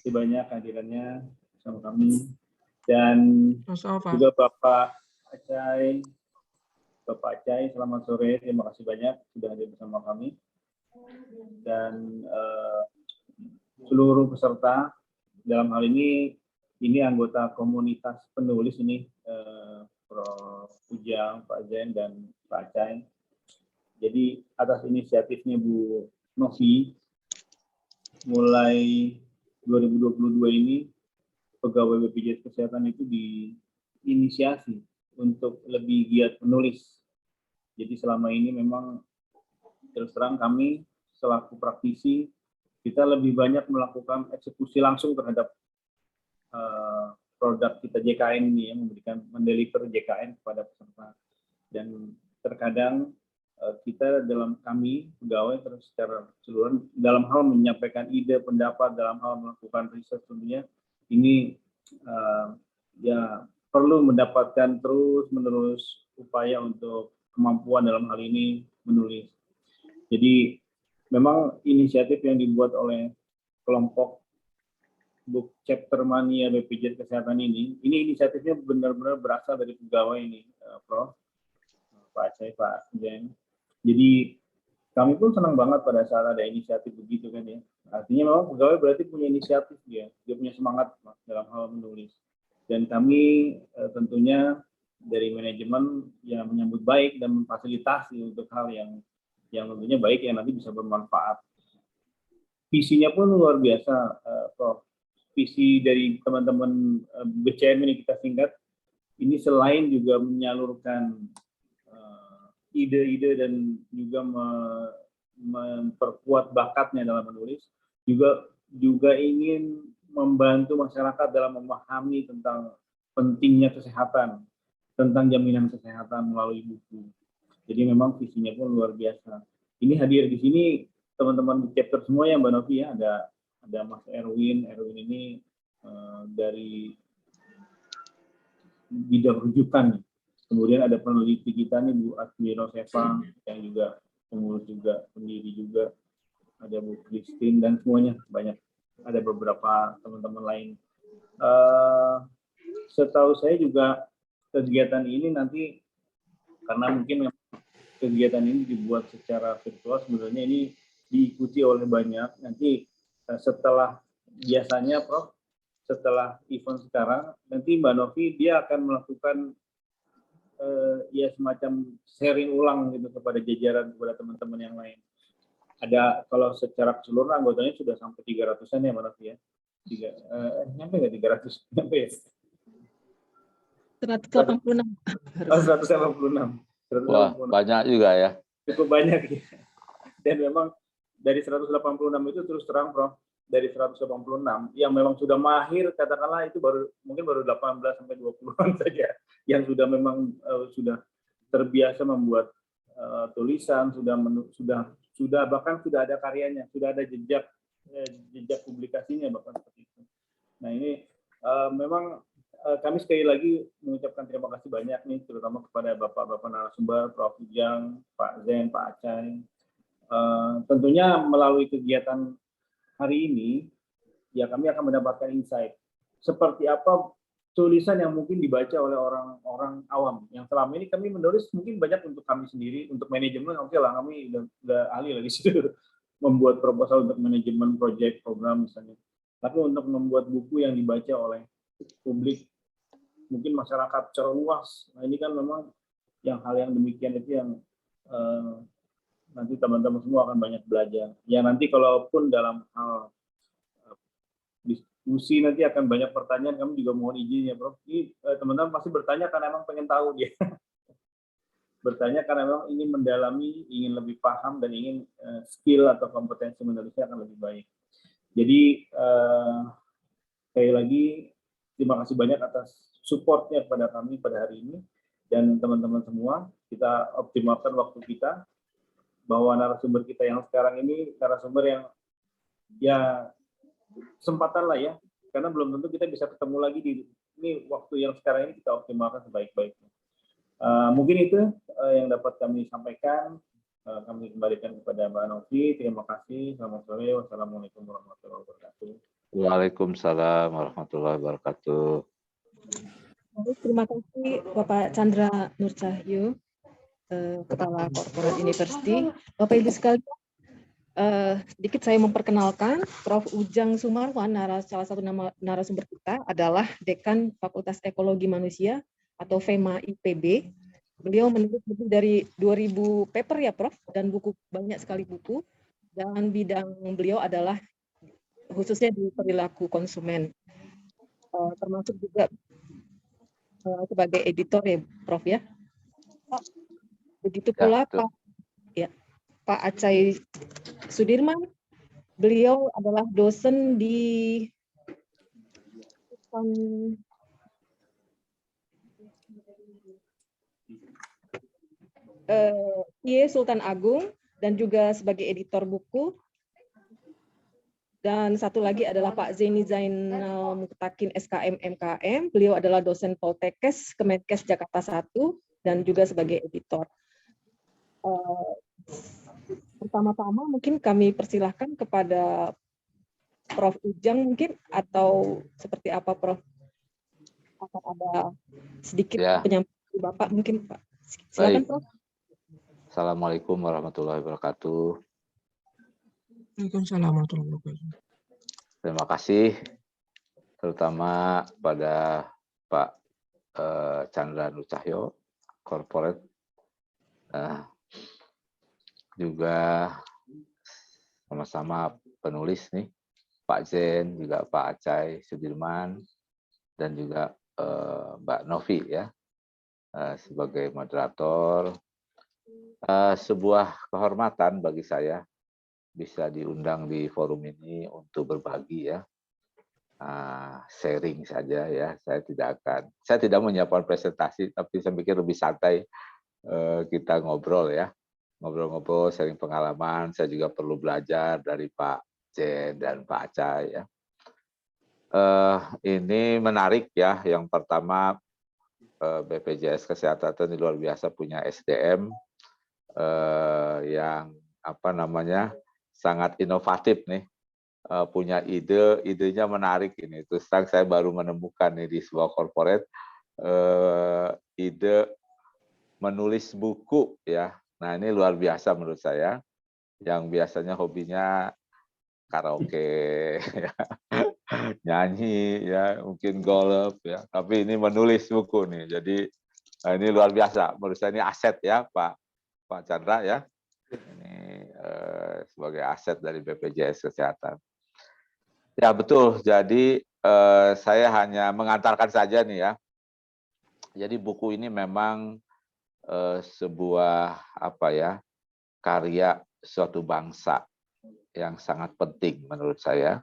kasih banyak kehadirannya bersama kami. Dan Mas-Alfa. juga Bapak Acai, selamat sore. Terima kasih banyak sudah hadir bersama kami. Dan seluruh peserta dalam hal ini anggota komunitas penulis ini, Prof. Ujang, Pak Zen, dan Pak Acai. Jadi atas inisiatifnya Bu Novi, mulai 2022 ini pegawai BPJS Kesehatan itu diinisiasi untuk lebih giat menulis. Jadi selama ini memang terus terang kami selaku praktisi kita lebih banyak melakukan eksekusi langsung terhadap produk kita JKN ini, yang mendeliver JKN kepada peserta. Dan terkadang kita kami pegawai terus secara keseluruhan dalam hal menyampaikan ide, pendapat, dalam hal melakukan riset tentunya ini ya perlu mendapatkan terus-menerus upaya untuk kemampuan dalam hal ini menulis. Jadi memang inisiatif yang dibuat oleh kelompok Book Chapter Mania BPJS Kesehatan ini inisiatifnya benar-benar berasal dari pegawai ini, Prof. Pak Acai, Pak Jen. Jadi kami pun senang banget pada saat ada inisiatif begitu kan ya. Artinya memang pegawai berarti punya inisiatif, dia punya semangat dalam hal menulis. Dan kami tentunya dari manajemen yang menyambut baik dan memfasilitasi untuk hal yang tentunya baik yang nanti bisa bermanfaat. Visinya pun luar biasa, Prof. Visi dari teman-teman BCM ini kita singkat, ini selain juga menyalurkan ide-ide dan juga memperkuat bakatnya dalam menulis, juga ingin membantu masyarakat dalam memahami tentang pentingnya kesehatan, tentang jaminan kesehatan melalui buku. Jadi memang visinya pun luar biasa. Ini hadir di sini teman-teman chapter semua ya Mbak Novi ya, ada Mas Erwin ini dari bidang rujukan. Kemudian ada peneliti kita nih Bu Asmiro Sepa yang juga pengurus juga, pendiri juga. Ada Bu Christine dan semuanya banyak. Ada beberapa teman-teman lain. Setahu saya juga kegiatan ini nanti karena mungkin kegiatan ini dibuat secara virtual, sebenarnya ini diikuti oleh banyak. Nanti setelah biasanya Prof, setelah event sekarang, nanti Mbak Novi dia akan melakukan ya semacam sharing ulang gitu kepada jajaran, kepada teman-teman yang lain. Ada kalau secara keseluruhan anggotanya sudah sampai 300-an ya Mbak Novi ya. Nyampe nggak 300? Nyampe ya? 186. 186. Wah, banyak juga ya. Cukup banyak ya. Dan memang dari 186 itu terus terang Prof, dari 186 yang memang sudah mahir katakanlah itu mungkin baru 18 sampai 20-an saja yang sudah memang sudah terbiasa membuat tulisan, sudah bahkan sudah ada karyanya, sudah ada jejak publikasinya bahkan seperti itu. Nah ini memang kami sekali lagi mengucapkan terima kasih banyak nih terutama kepada bapak-bapak narasumber, Prof. Ujang, Pak Zen, Pak Acai. Tentunya melalui kegiatan hari ini, ya kami akan mendapatkan insight seperti apa tulisan yang mungkin dibaca oleh orang-orang awam. Yang selama ini kami menulis mungkin banyak untuk kami sendiri, untuk manajemen, oke lah kami udah ahli lah di situ membuat proposal untuk manajemen proyek program misalnya. Tapi untuk membuat buku yang dibaca oleh publik, mungkin masyarakat secara luas. Nah ini kan memang hal yang demikian itu yang nanti teman-teman semua akan banyak belajar. Ya nanti kalaupun dalam hal diskusi nanti akan banyak pertanyaan, kami juga mohon izin ya Prof. Ini teman-teman pasti bertanya karena memang pengen tahu dia. Bertanya karena memang ingin mendalami, ingin lebih paham dan ingin skill atau kompetensi menulisnya akan lebih baik. Jadi sekali lagi terima kasih banyak atas supportnya kepada kami pada hari ini dan teman-teman semua. Kita optimalkan waktu kita bahwa narasumber kita yang sekarang ini narasumber yang ya kesempatan lah ya, karena belum tentu kita bisa ketemu lagi ini waktu yang sekarang ini kita optimalkan sebaik-baiknya. Mungkin itu yang dapat kami sampaikan. Kami kembalikan kepada Mbak Novi. Terima kasih. Selamat sore. Wassalamualaikum warahmatullahi wabarakatuh. Waalaikumsalam warahmatullahi wabarakatuh. Baik, terima kasih Bapak Chandra Nur Cahyo, Kepala Corporate University. Bapak Ibu sekalian, sedikit saya memperkenalkan, Prof. Ujang Sumarwan, salah satu narasumber kita adalah Dekan Fakultas Ekologi Manusia atau FEMA IPB. Beliau menulis lebih dari 2000 paper ya Prof, dan banyak sekali buku, dan bidang beliau adalah khususnya di perilaku konsumen, termasuk juga sebagai editor ya Prof ya. Begitu pula Pak Acai Sudirman, beliau adalah dosen di IE Sultan Agung dan juga sebagai editor buku. Dan satu lagi adalah Pak Zeni Zainal Muktakin SKM MKM. Beliau adalah dosen Poltekkes Kemenkes Jakarta 1 dan juga sebagai editor. Pertama-tama mungkin kami persilahkan kepada Prof. Ujang mungkin, atau seperti apa Prof? Akan ada sedikit penyampaian Bapak mungkin Pak. Silakan Prof. Assalamualaikum warahmatullahi wabarakatuh. Waalaikumsalam warahmatullahi wabarakatuh. Terima kasih terutama pada Pak Chandra Nur Cahyo, Corporate, juga sama-sama penulis nih, Pak Zen, juga Pak Acai Sudirman, dan juga Mbak Novi ya sebagai moderator. Sebuah kehormatan bagi saya bisa diundang di forum ini untuk berbagi ya, sharing saja ya. Saya tidak menyiapkan presentasi, tapi saya pikir lebih santai kita ngobrol ya, ngobrol-ngobrol, sharing pengalaman. Saya juga perlu belajar dari Pak Jen dan Pak Acai ya. Ini menarik ya. Yang pertama, BPJS Kesehatan ini luar biasa punya SDM yang sangat inovatif nih, punya idenya menarik ini. Terus terang saya baru menemukan nih di sebuah corporate ide menulis buku ya. Nah ini luar biasa menurut saya, yang biasanya hobinya karaoke, ya, nyanyi ya, mungkin golf ya, tapi ini menulis buku nih. Jadi ini luar biasa menurut saya, ini aset ya Pak Chandra ya, ini sebagai aset dari BPJS Kesehatan. Ya betul, jadi saya hanya mengantarkan saja nih ya. Jadi buku ini memang sebuah karya suatu bangsa yang sangat penting menurut saya,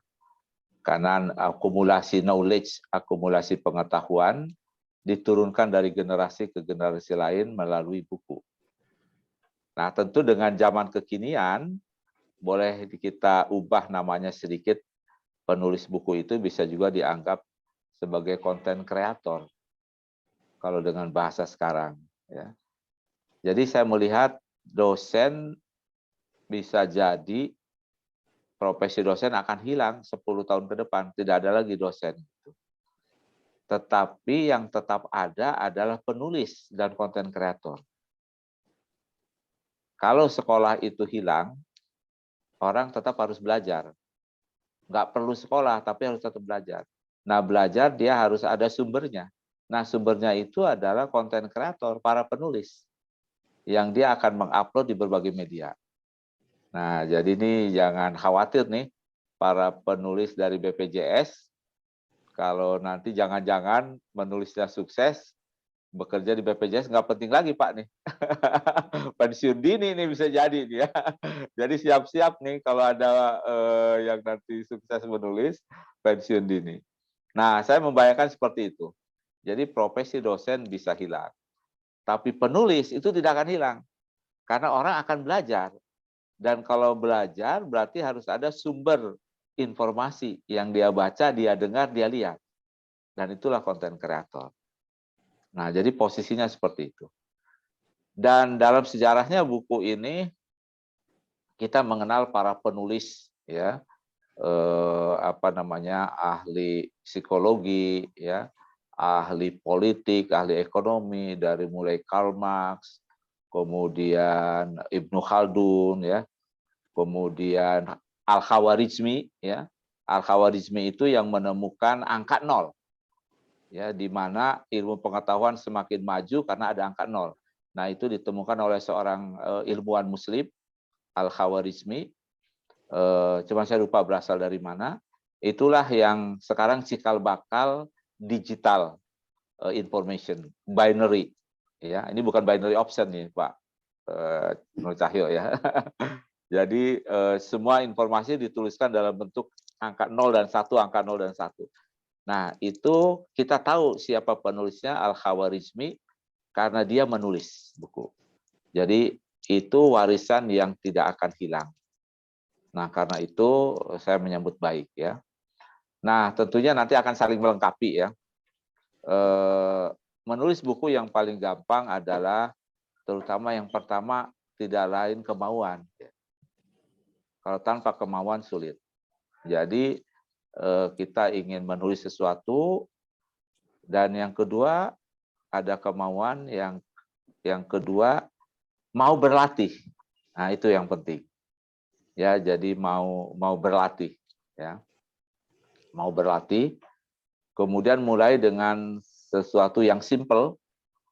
karena akumulasi knowledge, akumulasi pengetahuan diturunkan dari generasi ke generasi lain melalui buku. Nah, tentu dengan zaman kekinian, boleh kita ubah namanya sedikit, penulis buku itu bisa juga dianggap sebagai konten kreator, kalau dengan bahasa sekarang. Ya. Jadi saya melihat dosen bisa jadi, profesi dosen akan hilang 10 tahun ke depan, tidak ada lagi dosen. Tetapi yang tetap ada adalah penulis dan konten kreator. Kalau sekolah itu hilang, orang tetap harus belajar. Nggak perlu sekolah, tapi harus tetap belajar. Nah, belajar dia harus ada sumbernya. Nah, sumbernya itu adalah konten kreator, para penulis, yang dia akan mengupload di berbagai media. Nah, jadi ini jangan khawatir nih, para penulis dari BPJS, kalau nanti jangan-jangan menulisnya sukses, bekerja di BPJS nggak penting lagi Pak nih. Pensiun dini nih bisa jadi nih ya. Jadi siap-siap nih kalau ada yang nanti sukses menulis, pensiun dini. Nah, saya membayangkan seperti itu. Jadi profesi dosen bisa hilang. Tapi penulis itu tidak akan hilang. Karena orang akan belajar. Dan kalau belajar berarti harus ada sumber informasi yang dia baca, dia dengar, dia lihat. Dan itulah konten kreator. Nah, jadi posisinya seperti itu. Dan dalam sejarahnya buku ini kita mengenal para penulis ya, ahli psikologi, ya, ahli politik, ahli ekonomi, dari mulai Karl Marx, kemudian Ibnu Khaldun, ya, kemudian Al-Khawarizmi, ya. Al-Khawarizmi itu yang menemukan angka 0, ya, di mana ilmu pengetahuan semakin maju karena ada angka 0. Nah, itu ditemukan oleh seorang ilmuwan Muslim, Al-Khawarizmi. Cuma saya lupa berasal dari mana. Itulah yang sekarang cikal bakal digital information, binary. Ya, ini bukan binary option nih, Pak Nur Cahyo, ya. Jadi semua informasi dituliskan dalam bentuk angka 0 dan 1, angka 0 dan 1. Nah, itu kita tahu siapa penulisnya, Al-Khawarizmi, karena dia menulis buku. Jadi itu warisan yang tidak akan hilang. Nah, karena itu saya menyambut baik, ya. Nah, tentunya nanti akan saling melengkapi, ya. Menulis buku yang paling gampang adalah, terutama yang pertama, tidak lain kemauan. Kalau tanpa kemauan sulit. Jadi kita ingin menulis sesuatu, dan yang kedua ada kemauan, yang kedua mau berlatih. Nah, itu yang penting. Ya, jadi mau berlatih, ya. Mau berlatih, kemudian mulai dengan sesuatu yang simple,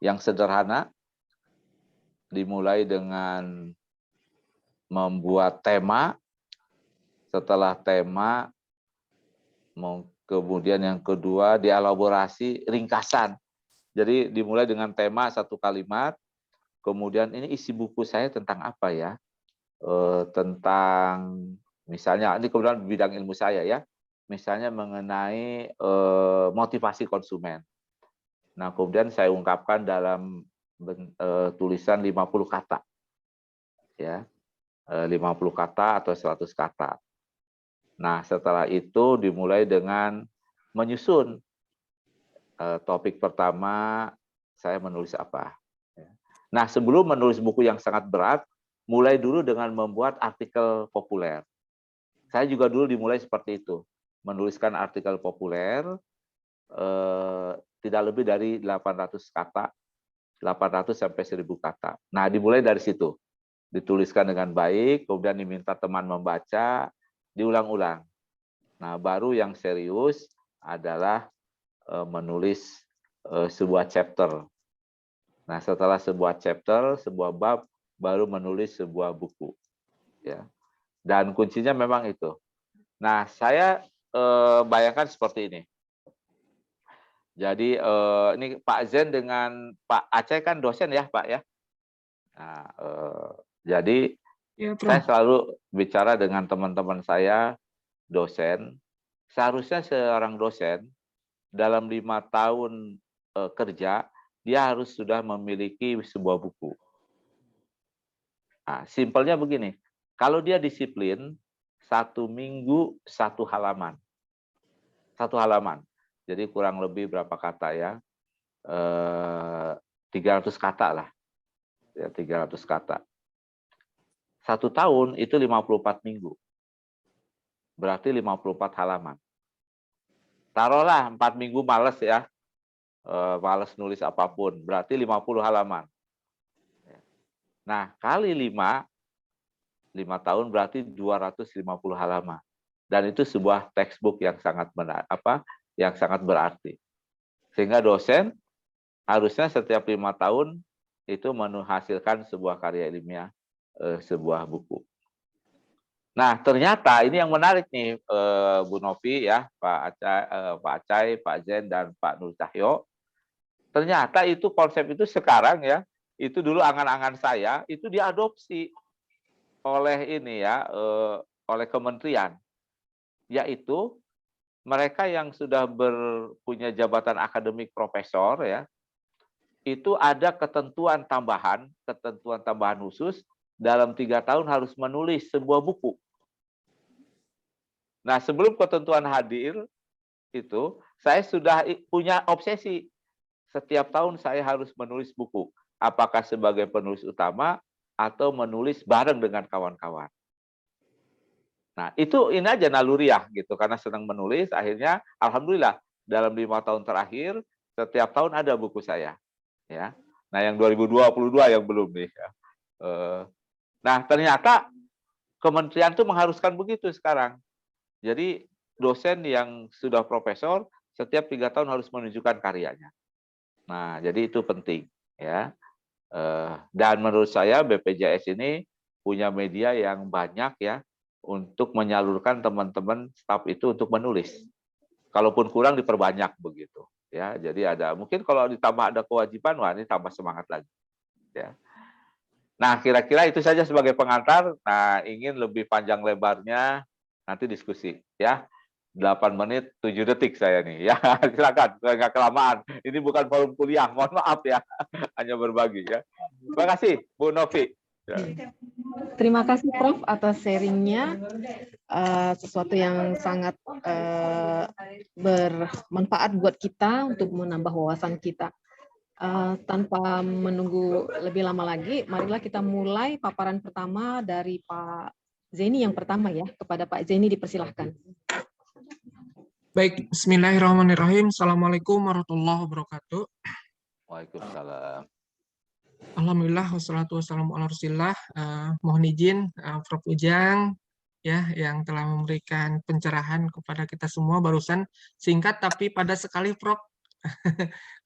yang sederhana, dimulai dengan membuat tema, setelah tema kemudian yang kedua dielaborasi ringkasan. Jadi dimulai dengan tema 1 kalimat, kemudian ini isi buku saya tentang apa ya? Tentang misalnya ini kebetulan bidang ilmu saya, ya. Misalnya mengenai motivasi konsumen. Nah, kemudian saya ungkapkan dalam tulisan 50 kata. Ya. 50 kata atau 100 kata. Nah, setelah itu dimulai dengan menyusun topik pertama, saya menulis apa. Nah, sebelum menulis buku yang sangat berat, mulai dulu dengan membuat artikel populer. Saya juga dulu dimulai seperti itu, menuliskan artikel populer, tidak lebih dari 800 kata, 800 sampai 1000 kata. Nah, dimulai dari situ, dituliskan dengan baik, kemudian diminta teman membaca, diulang-ulang. Nah, baru yang serius adalah menulis sebuah chapter. Nah, setelah sebuah chapter, sebuah bab, baru menulis sebuah buku. Ya. Dan kuncinya memang itu. Nah, saya bayangkan seperti ini. Jadi ini Pak Zen dengan Pak Aceh kan dosen, ya, Pak, ya. Nah, jadi Ya, saya selalu bicara dengan teman-teman saya, dosen. Seharusnya seorang dosen dalam 5 tahun kerja, dia harus sudah memiliki sebuah buku. Nah, simpelnya begini, kalau dia disiplin, 1 minggu 1 halaman. 1 halaman. Jadi kurang lebih berapa kata, ya? 300 kata lah. Ya, 300 kata. 1 tahun itu 54 minggu. Berarti 54 halaman. Taruhlah 4 minggu males, ya. Males nulis apapun, berarti 50 halaman. Nah, kali 5 tahun berarti 250 halaman. Dan itu sebuah textbook yang sangat yang sangat berarti. Sehingga dosen harusnya setiap 5 tahun itu menghasilkan sebuah karya ilmiah, sebuah buku. Nah, ternyata ini yang menarik nih, Bu Novi, ya, Pak Acai, Pak Zen, dan Pak Nur Cahyo. Ternyata itu konsep itu sekarang, ya, itu dulu angan-angan saya itu diadopsi oleh ini, ya, oleh kementerian, yaitu mereka yang sudah punya jabatan akademik profesor, ya, itu ada ketentuan tambahan khusus dalam 3 tahun harus menulis sebuah buku. Nah, sebelum ketentuan hadir itu, saya sudah punya obsesi. Setiap tahun saya harus menulis buku. Apakah sebagai penulis utama atau menulis bareng dengan kawan-kawan. Nah, itu ini aja naluriah gitu, karena senang menulis, akhirnya alhamdulillah dalam 5 tahun terakhir setiap tahun ada buku saya, ya. Nah, yang 2022 yang belum nih. Ya. Nah, ternyata kementerian tuh mengharuskan begitu sekarang. Jadi dosen yang sudah profesor setiap 3 tahun harus menunjukkan karyanya. Nah, jadi itu penting, ya. Dan menurut saya BPJS ini punya media yang banyak ya untuk menyalurkan teman-teman staf itu untuk menulis. Kalaupun kurang diperbanyak begitu, ya. Jadi ada mungkin kalau ditambah ada kewajiban, wah ini tambah semangat lagi, ya. Nah, kira-kira itu saja sebagai pengantar. Nah, ingin lebih panjang lebarnya nanti diskusi, ya. 8 menit 7 detik saya nih, ya. Silakan, nggak kelamaan. Ini bukan forum kuliah, mohon maaf ya. Hanya berbagi ya. Terima kasih, Bu Novi. Ya. Terima kasih Prof atas sharingnya, sesuatu yang sangat bermanfaat buat kita untuk menambah wawasan kita. Tanpa menunggu lebih lama lagi, marilah kita mulai paparan pertama dari Pak Zeni yang pertama ya. Kepada Pak Zeni dipersilahkan. Baik, bismillahirrahmanirrahim. Assalamualaikum warahmatullahi wabarakatuh. Waalaikumsalam. Alhamdulillah, wassalatu wassalamu ala rasulillah. Mohon izin, Prof. Ujang, ya, yang telah memberikan pencerahan kepada kita semua barusan. Singkat tapi padat sekali, Prof.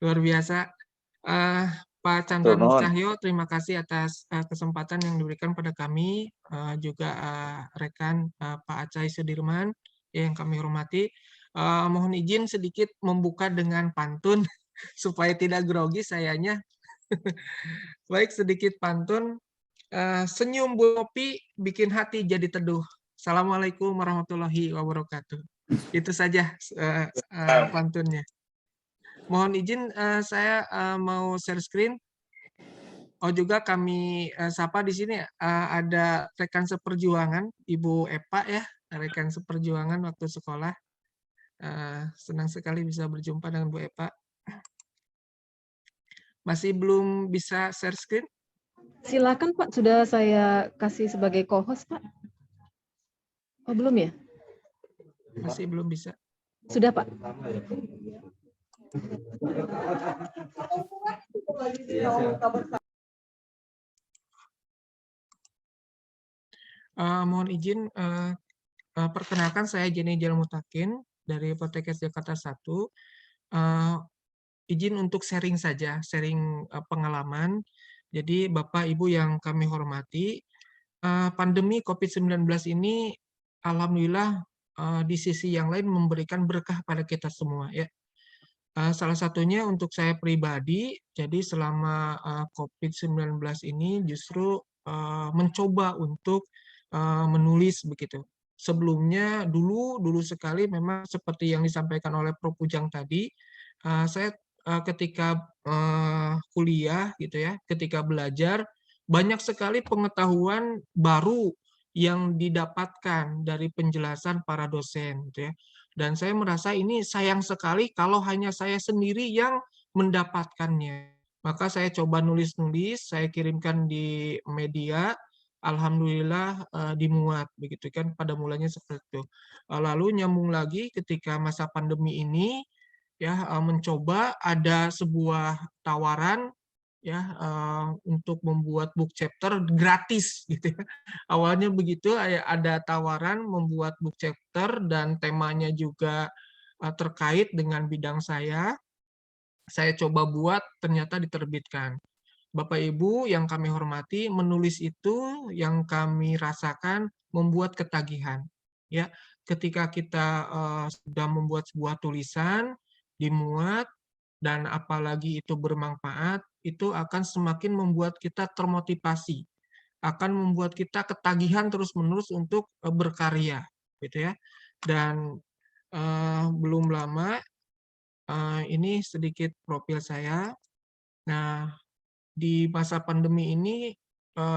Luar biasa. Pak Chandra Nur Cahyo, terima kasih atas kesempatan yang diberikan pada kami. Juga rekan Pak Acai Sudirman, yang kami hormati. Mohon izin sedikit membuka dengan pantun supaya tidak grogi sayanya. Baik, sedikit pantun. Senyum kopi bikin hati jadi teduh. Assalamualaikum warahmatullahi wabarakatuh. Itu saja pantunnya. Mohon izin saya mau share screen. Oh, juga kami sapa di sini ada rekan seperjuangan Ibu Epa ya, rekan seperjuangan waktu sekolah. Senang sekali bisa berjumpa dengan Bu Epa. Masih belum bisa share screen? Silakan Pak, sudah saya kasih sebagai co-host Pak. Oh belum ya? Masih belum bisa. Sudah Pak. Mohon izin, perkenalkan saya Jenny Jalmutakin dari Poltekkes Jakarta 1. Izin untuk sharing saja, sharing pengalaman. Jadi Bapak Ibu yang kami hormati, pandemi COVID-19 ini alhamdulillah di sisi yang lain memberikan berkah pada kita semua ya. Salah satunya untuk saya pribadi, jadi selama COVID-19 ini justru mencoba untuk menulis begitu. Sebelumnya dulu sekali memang seperti yang disampaikan oleh Prof. Ujang tadi, saya ketika kuliah gitu ya, ketika belajar banyak sekali pengetahuan baru yang didapatkan dari penjelasan para dosen gitu ya. Dan saya merasa ini sayang sekali kalau hanya saya sendiri yang mendapatkannya. Maka saya coba nulis-nulis, saya kirimkan di media, alhamdulillah dimuat begitu kan, pada mulanya seperti itu. Lalu nyambung lagi ketika masa pandemi ini ya, mencoba ada sebuah tawaran ya untuk membuat book chapter gratis gitu ya. Awalnya begitu, ada tawaran membuat book chapter dan temanya juga terkait dengan bidang saya. Saya coba buat, ternyata diterbitkan. Bapak Ibu yang kami hormati, menulis itu yang kami rasakan membuat ketagihan. Ya, ketika kita sudah membuat sebuah tulisan, dimuat, dan apalagi itu bermanfaat, itu akan semakin membuat kita termotivasi, akan membuat kita ketagihan terus-menerus untuk berkarya, gitu ya. Dan belum lama ini sedikit profil saya. Nah, di masa pandemi ini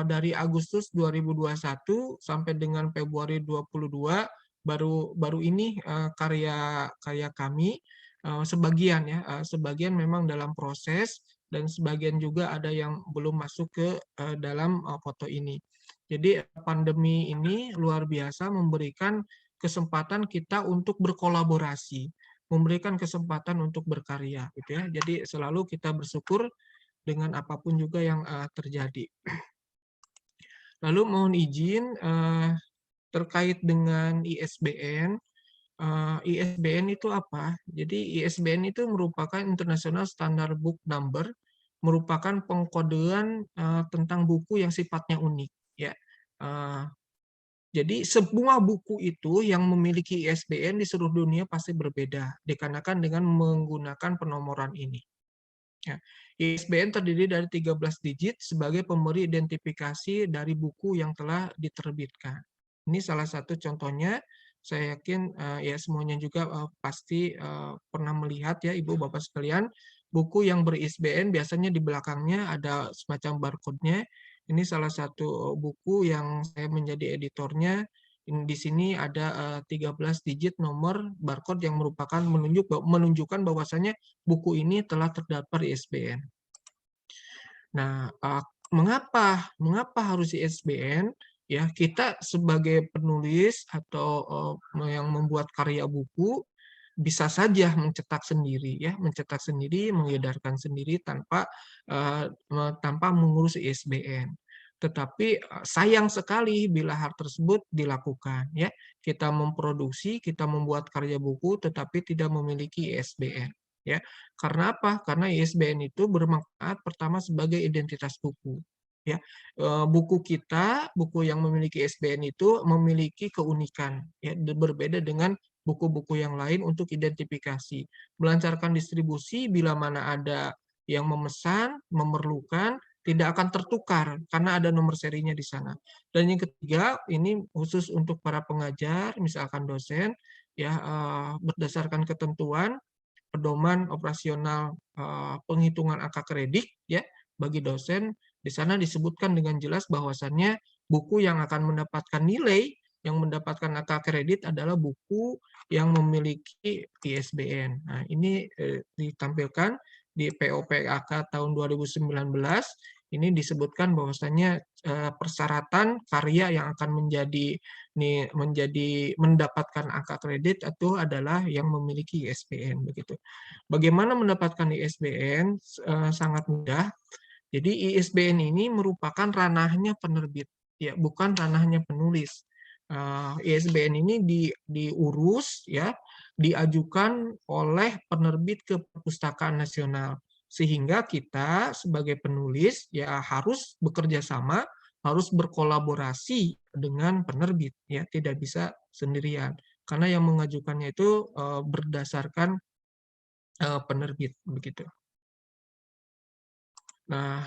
dari Agustus 2021 sampai dengan Februari 2022 baru ini karya kami. Sebagian ya, sebagian memang dalam proses dan sebagian juga ada yang belum masuk ke dalam foto ini. Jadi pandemi ini luar biasa memberikan kesempatan kita untuk berkolaborasi, memberikan kesempatan untuk berkarya, gitu ya. Jadi selalu kita bersyukur dengan apapun juga yang terjadi. Lalu mohon izin terkait dengan ISBN. ISBN itu apa? Jadi ISBN itu merupakan International Standard Book Number, merupakan pengkodean tentang buku yang sifatnya unik. Ya, jadi semua buku itu yang memiliki ISBN di seluruh dunia pasti berbeda, dikarenakan dengan menggunakan penomoran ini. Ya. ISBN terdiri dari 13 digit sebagai pemberi identifikasi dari buku yang telah diterbitkan. Ini salah satu contohnya. Saya yakin ya semuanya juga pasti pernah melihat ya Ibu Bapak sekalian, buku yang ber-ISBN biasanya di belakangnya ada semacam barcode-nya. Ini salah satu buku yang saya menjadi editornya. Di sini ada 13 digit nomor barcode yang merupakan menunjukkan bahwasannya buku ini telah terdaftar di ISBN. Nah, mengapa harus ISBN? Ya, kita sebagai penulis atau yang membuat karya buku bisa saja mencetak sendiri, ya, mencetak sendiri, mengedarkan sendiri tanpa mengurus ISBN. Tetapi sayang sekali bila hal tersebut dilakukan, ya. Kita memproduksi, kita membuat karya buku, tetapi tidak memiliki ISBN, ya. Karena apa? Karena ISBN itu bermanfaat pertama sebagai identitas buku. Ya, buku kita, buku yang memiliki ISBN itu memiliki keunikan, ya, berbeda dengan buku-buku yang lain untuk identifikasi. Melancarkan distribusi bila mana ada yang memesan, memerlukan, tidak akan tertukar karena ada nomor serinya di sana. Dan yang ketiga, ini khusus untuk para pengajar, misalkan dosen, ya, berdasarkan ketentuan pedoman operasional penghitungan angka kredit, ya, bagi dosen, di sana disebutkan dengan jelas bahwasannya buku yang akan mendapatkan nilai, yang mendapatkan angka kredit adalah buku yang memiliki ISBN. Nah, ini ditampilkan di POPAK tahun 2019. Ini disebutkan bahwasannya persyaratan karya yang akan mendapatkan angka kredit itu adalah yang memiliki ISBN, begitu. Bagaimana mendapatkan ISBN? Sangat mudah. Jadi ISBN ini merupakan ranahnya penerbit, ya, bukan ranahnya penulis. ISBN ini diurus, ya, diajukan oleh penerbit ke Perpustakaan Nasional, sehingga kita sebagai penulis ya harus bekerja sama, harus berkolaborasi dengan penerbit, ya, tidak bisa sendirian, karena yang mengajukannya itu berdasarkan penerbit, begitu. Nah,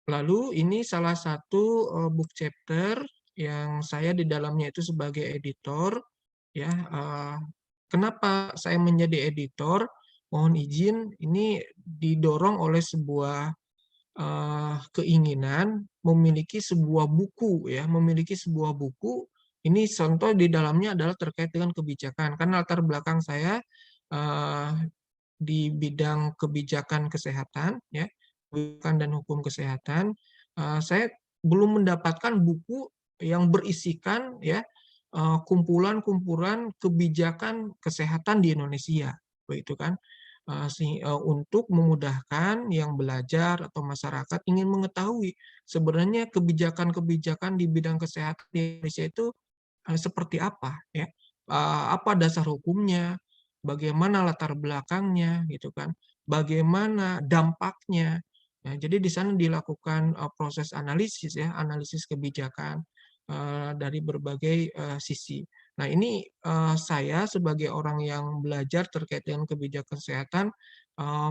lalu ini salah satu book chapter yang saya di dalamnya itu sebagai editor, ya. Kenapa saya menjadi editor? Mohon izin, ini didorong oleh sebuah keinginan memiliki sebuah buku, ya, memiliki sebuah buku. Ini contoh di dalamnya adalah terkait dengan kebijakan, karena latar belakang saya di bidang kebijakan kesehatan, ya, kebijakan dan hukum kesehatan. Saya belum mendapatkan buku yang berisikan, ya, kumpulan-kumpulan kebijakan kesehatan di Indonesia, begitu kan? Untuk memudahkan yang belajar atau masyarakat ingin mengetahui sebenarnya kebijakan-kebijakan di bidang kesehatan di Indonesia itu seperti apa, ya, apa dasar hukumnya, bagaimana latar belakangnya, gitu kan, bagaimana dampaknya. Nah, jadi di sana dilakukan proses analisis, ya, analisis kebijakan dari berbagai sisi. Nah, ini saya sebagai orang yang belajar terkait dengan kebijakan kesehatan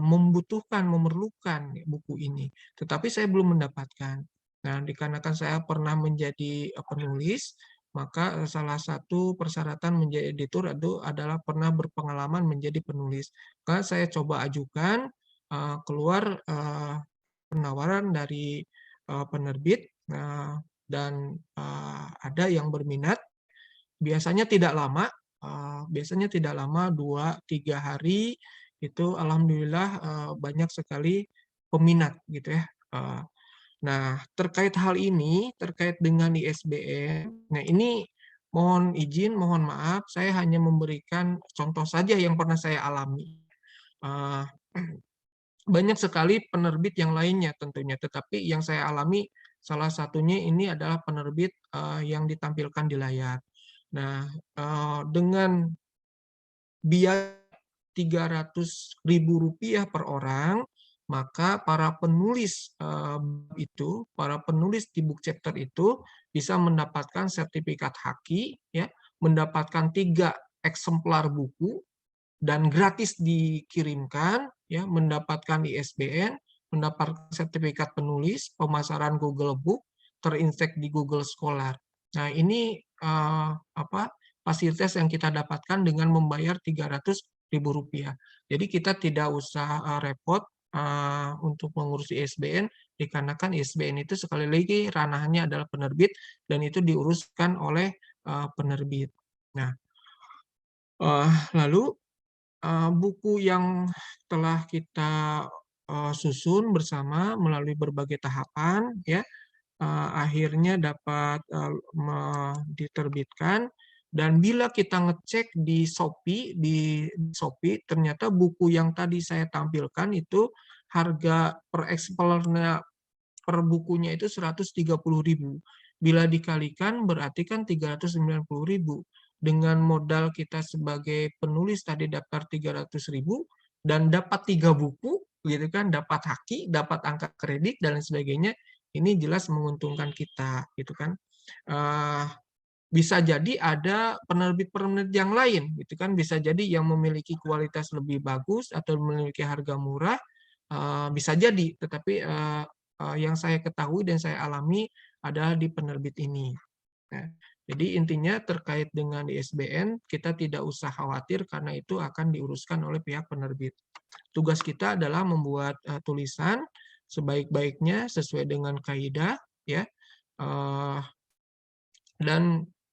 membutuhkan, memerlukan buku ini, tetapi saya belum mendapatkan. Nah, dikarenakan saya pernah menjadi penulis, maka salah satu persyaratan menjadi editor itu adalah pernah berpengalaman menjadi penulis. Maka saya coba ajukan, keluar penawaran dari penerbit, dan ada yang berminat. Biasanya tidak lama, 2-3 hari, itu alhamdulillah banyak sekali peminat, gitu ya. Nah, terkait hal ini, terkait dengan ISBN, nah ini mohon izin, mohon maaf, saya hanya memberikan contoh saja yang pernah saya alami. Eh, Banyak sekali penerbit yang lainnya tentunya, tetapi yang saya alami salah satunya ini adalah penerbit yang ditampilkan di layar. Nah, dengan biaya Rp300.000 per orang, maka para penulis para penulis di book chapter itu bisa mendapatkan sertifikat haki, ya, mendapatkan 3 eksemplar buku dan gratis dikirimkan, ya, mendapatkan ISBN, mendapatkan sertifikat penulis, pemasaran Google Book, terinstek di Google Scholar. Nah, ini fasilitas yang kita dapatkan dengan membayar Rp300.000. Jadi kita tidak usah repot untuk mengurus ISBN, dikarenakan ISBN itu sekali lagi ranahnya adalah penerbit dan itu diuruskan oleh penerbit. Nah, lalu buku yang telah kita susun bersama melalui berbagai tahapan, ya, akhirnya dapat diterbitkan. Dan bila kita ngecek di Shopee, ternyata buku yang tadi saya tampilkan itu harga per eksemplarnya per bukunya itu 130.000. Bila dikalikan berarti kan 390.000. Dengan modal kita sebagai penulis tadi daftar 300.000 dan dapat 3 buku, gitu kan, dapat haki, dapat angka kredit dan lain sebagainya, ini jelas menguntungkan kita, gitu kan. Bisa jadi ada penerbit-penerbit yang lain, gitu kan, bisa jadi yang memiliki kualitas lebih bagus atau memiliki harga murah, bisa jadi, tetapi yang saya ketahui dan saya alami adalah di penerbit ini. Nah, jadi intinya terkait dengan ISBN, kita tidak usah khawatir karena itu akan diuruskan oleh pihak penerbit. Tugas kita adalah membuat tulisan sebaik-baiknya sesuai dengan kaidah, ya, dan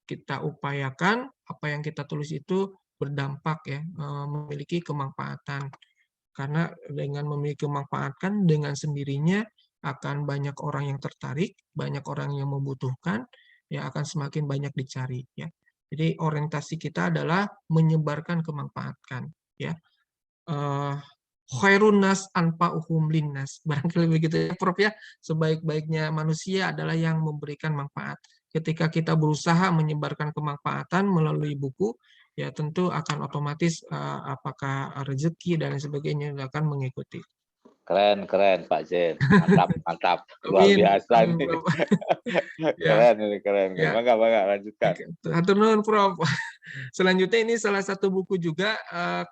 kita upayakan apa yang kita tulis itu berdampak, ya, memiliki kemanfaatan. Karena dengan memiliki kemanfaatan dengan sendirinya akan banyak orang yang tertarik, banyak orang yang membutuhkan, ya akan semakin banyak dicari, ya. Jadi orientasi kita adalah menyebarkan kemanfaatan, ya. Khairun nas anfa'uhum linnas. Barangkali begitu ya, Prof, ya. Sebaik-baiknya manusia adalah yang memberikan manfaat. Ketika kita berusaha menyebarkan kemanfaatan melalui buku, ya tentu akan otomatis apakah rezeki dan sebagainya akan mengikuti. Keren, keren Pak Zen. Mantap, mantap. Luar Amin. biasa Amin, nih. Prof. Keren ini, keren. Ya. Bangga, lanjutkan. Hatur nuhun, Prof. Selanjutnya ini salah satu buku juga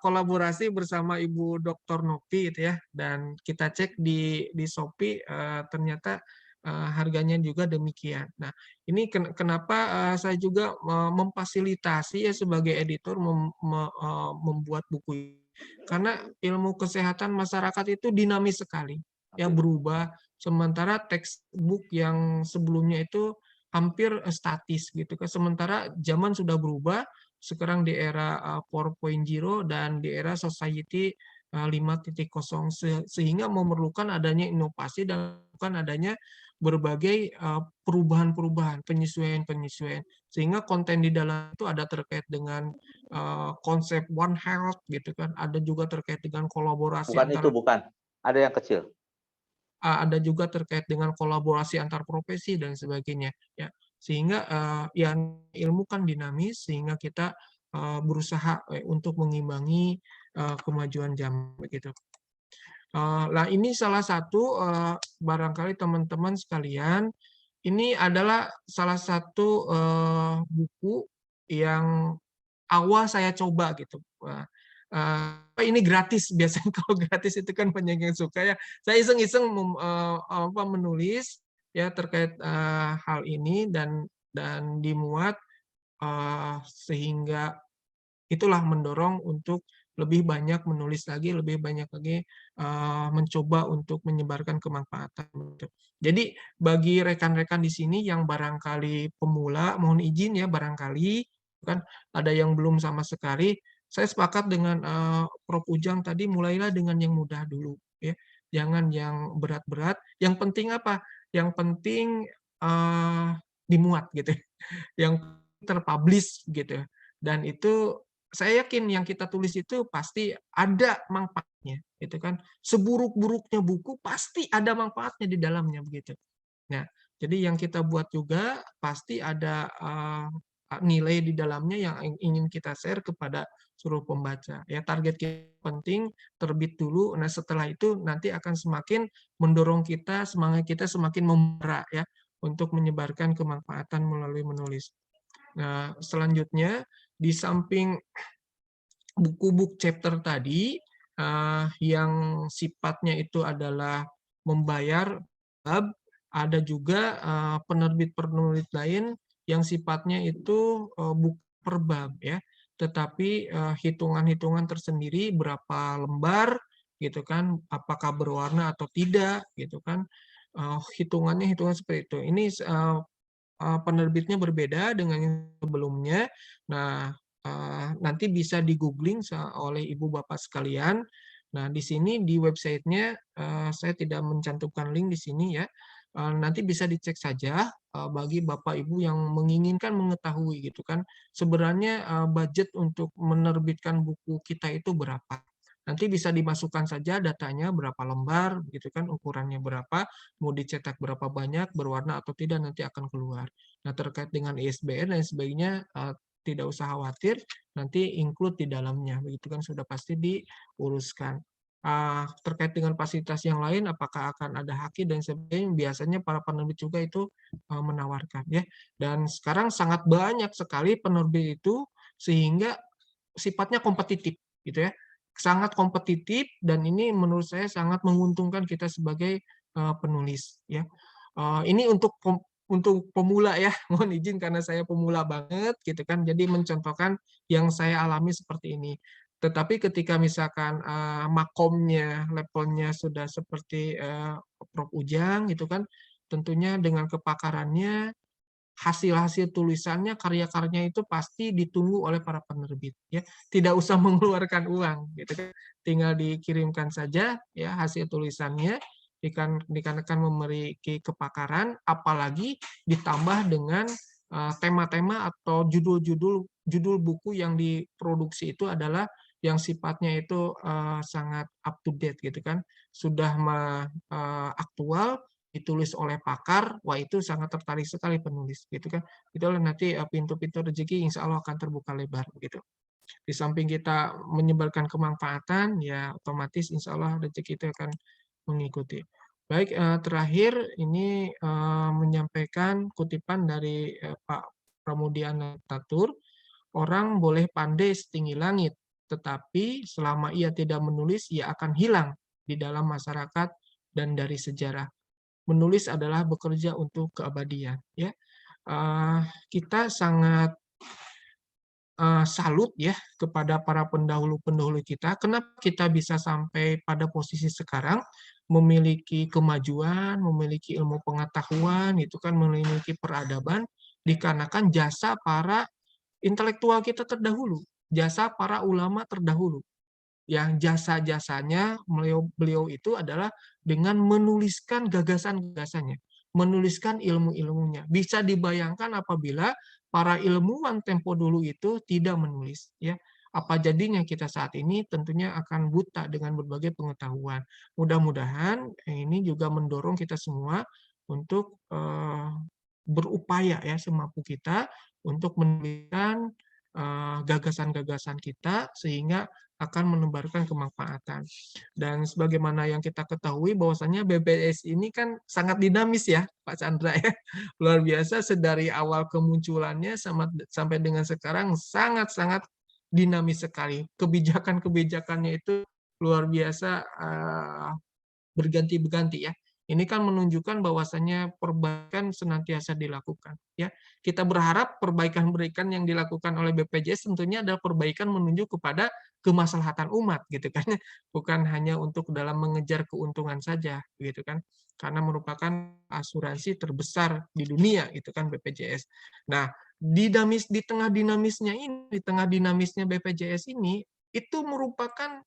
kolaborasi bersama Ibu Dr. Novi, gitu ya. Dan kita cek di Shopee ternyata harganya juga demikian. Nah, ini kenapa saya juga memfasilitasi ya sebagai editor membuat buku ini. Karena ilmu kesehatan masyarakat itu dinamis sekali, ya, berubah. Sementara textbook yang sebelumnya itu hampir statis, gitu kan. Sementara zaman sudah berubah, sekarang di era 4.0 dan di era society 5.0, sehingga memerlukan adanya inovasi dan bukan adanya berbagai perubahan-perubahan, penyesuaian-penyesuaian, sehingga konten di dalam itu ada terkait dengan konsep One Health, gitu kan, ada juga terkait dengan kolaborasi Bukan itu, bukan. Ada yang kecil. ada juga terkait dengan kolaborasi antar profesi dan sebagainya, ya. Sehingga ya ilmu kan dinamis, sehingga kita berusaha untuk mengimbangi kemajuan zaman, begitu. Nah, ini salah satu barangkali teman-teman sekalian, ini adalah salah satu buku yang awal saya coba, gitu. Ini gratis, biasanya kalau gratis itu kan banyak yang suka, ya. Saya iseng-iseng menulis, ya, terkait hal ini dan dimuat sehingga itulah mendorong untuk lebih banyak menulis lagi, lebih banyak lagi mencoba untuk menyebarkan kemanfaatan. Jadi bagi rekan-rekan di sini yang barangkali pemula, mohon izin ya, barangkali kan ada yang belum sama sekali, saya sepakat dengan Prof. Ujang tadi, mulailah dengan yang mudah dulu, ya. Jangan yang berat-berat. Yang penting apa? yang penting dimuat gitu, yang terpublish gitu. Dan itu saya yakin yang kita tulis itu pasti ada manfaatnya, gitu kan. Seburuk-buruknya buku pasti ada manfaatnya di dalamnya begitu. Nah, jadi yang kita buat juga pasti ada nilai di dalamnya yang ingin kita share kepada seluruh pembaca. Ya, target kita penting terbit dulu. Nah, setelah itu nanti akan semakin mendorong kita, semangat kita semakin membara ya untuk menyebarkan kemanfaatan melalui menulis. Nah, selanjutnya di samping buku-buku chapter tadi yang sifatnya itu adalah membayar bab, ada juga penerbit-penerbit lain yang sifatnya itu buku per bab ya, tetapi hitungan-hitungan tersendiri berapa lembar gitu kan, apakah berwarna atau tidak gitu kan, hitungannya hitungan seperti itu. Ini penerbitnya berbeda dengan yang sebelumnya. Nah, nanti bisa di-googling oleh Ibu Bapak sekalian. Nah, di sini di websitenya saya tidak mencantumkan link di sini ya. Nanti bisa dicek saja bagi Bapak Ibu yang menginginkan mengetahui gitu kan. Sebenarnya budget untuk menerbitkan buku kita itu berapa. Nanti bisa dimasukkan saja datanya berapa lembar gitu kan, ukurannya berapa, mau dicetak berapa banyak, berwarna atau tidak nanti akan keluar. Nah, terkait dengan ISBN dan sebagainya tidak usah khawatir, nanti include di dalamnya, begitu kan sudah pasti diuruskan. Terkait dengan fasilitas yang lain, apakah akan ada haki dan sebagainya, biasanya para penerbit juga itu menawarkan ya. Dan sekarang sangat banyak sekali penerbit itu sehingga sifatnya kompetitif gitu ya, sangat kompetitif dan ini menurut saya sangat menguntungkan kita sebagai penulis ya. Ini untuk pemula ya, mohon izin karena saya pemula banget gitu kan, jadi mencontohkan yang saya alami seperti ini. Tetapi ketika misalkan makomnya, levelnya sudah seperti Prof. Ujang gitu kan, tentunya dengan kepakarannya, hasil-hasil tulisannya, karya-karyanya itu pasti ditunggu oleh para penerbit ya. Tidak usah mengeluarkan uang gitu kan. Tinggal dikirimkan saja ya hasil tulisannya dikarenakan memiliki kepakaran, apalagi ditambah dengan tema-tema atau judul buku yang diproduksi itu adalah yang sifatnya itu sangat up to date gitu kan, sudah aktual, ditulis oleh pakar, wah itu sangat tertarik sekali penulis gitu kan. Itulah nanti pintu-pintu rezeki insya Allah akan terbuka lebar gitu. Di samping kita menyebarkan kemanfaatan, ya otomatis insya Allah rezeki itu akan mengikuti. Baik, terakhir ini menyampaikan kutipan dari Pak Pramudiana Tatur, orang boleh pandai setinggi langit, tetapi selama ia tidak menulis, ia akan hilang di dalam masyarakat dan dari sejarah. Menulis adalah bekerja untuk keabadian ya. Kita sangat salut ya kepada para pendahulu-pendahulu kita. Kenapa kita bisa sampai pada posisi sekarang, memiliki kemajuan, memiliki ilmu pengetahuan, itu kan memiliki peradaban, dikarenakan jasa para intelektual kita terdahulu, jasa para ulama terdahulu. Yang jasa-jasanya beliau itu adalah dengan menuliskan gagasan-gagasannya, menuliskan ilmu-ilmunya. Bisa dibayangkan apabila para ilmuwan tempo dulu itu tidak menulis, ya. Apa jadinya kita saat ini tentunya akan buta dengan berbagai pengetahuan. Mudah-mudahan ini juga mendorong kita semua untuk berupaya ya semampu kita untuk menuliskan gagasan-gagasan kita sehingga akan menebarkan kemanfaatan. Dan sebagaimana yang kita ketahui bahwasanya BPJS ini kan sangat dinamis ya, Pak Chandra ya. Luar biasa sedari awal kemunculannya sampai dengan sekarang sangat-sangat dinamis sekali. Kebijakan-kebijakannya itu luar biasa berganti-ganti ya. Ini kan menunjukkan bahwasannya perbaikan senantiasa dilakukan. Ya, kita berharap perbaikan-perbaikan yang dilakukan oleh BPJS tentunya adalah perbaikan menuju kepada kemaslahatan umat, gitu kan? Bukan hanya untuk dalam mengejar keuntungan saja, gitu kan? Karena merupakan asuransi terbesar di dunia, itu kan BPJS. Nah, di tengah dinamisnya ini, di tengah dinamisnya BPJS ini, itu merupakan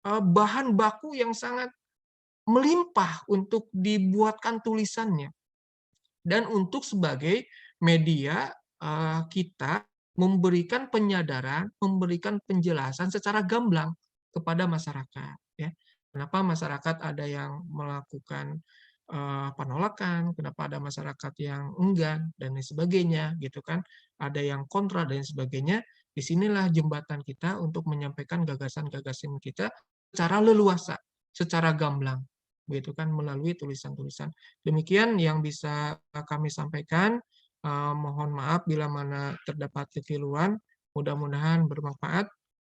bahan baku yang sangat melimpah untuk dibuatkan tulisannya. dan untuk sebagai media kita memberikan penyadaran, memberikan penjelasan secara gamblang kepada masyarakat. Ya. Kenapa masyarakat ada yang melakukan penolakan, kenapa ada masyarakat yang enggan dan lain sebagainya, gitu kan? Ada yang kontra dan sebagainya. Disinilah jembatan kita untuk menyampaikan gagasan-gagasan kita secara leluasa, secara gamblang, gitu kan, melalui tulisan-tulisan. Demikian yang bisa kami sampaikan. Mohon maaf bila mana terdapat kekeliruan. Mudah-mudahan bermanfaat.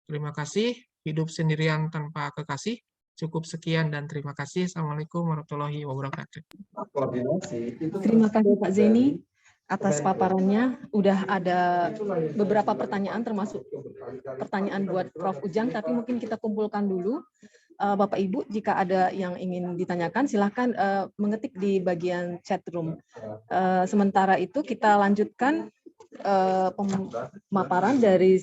Terima kasih. Hidup sendirian tanpa kekasih. Cukup sekian dan terima kasih. Assalamualaikum warahmatullahi wabarakatuh. Terima kasih Pak Zeni atas paparannya. Udah ada beberapa pertanyaan termasuk pertanyaan buat Prof. Ujang, tapi mungkin kita kumpulkan dulu. Bapak Ibu, jika ada yang ingin ditanyakan, silahkan mengetik di bagian chat room. Sementara itu kita lanjutkan pemaparan dari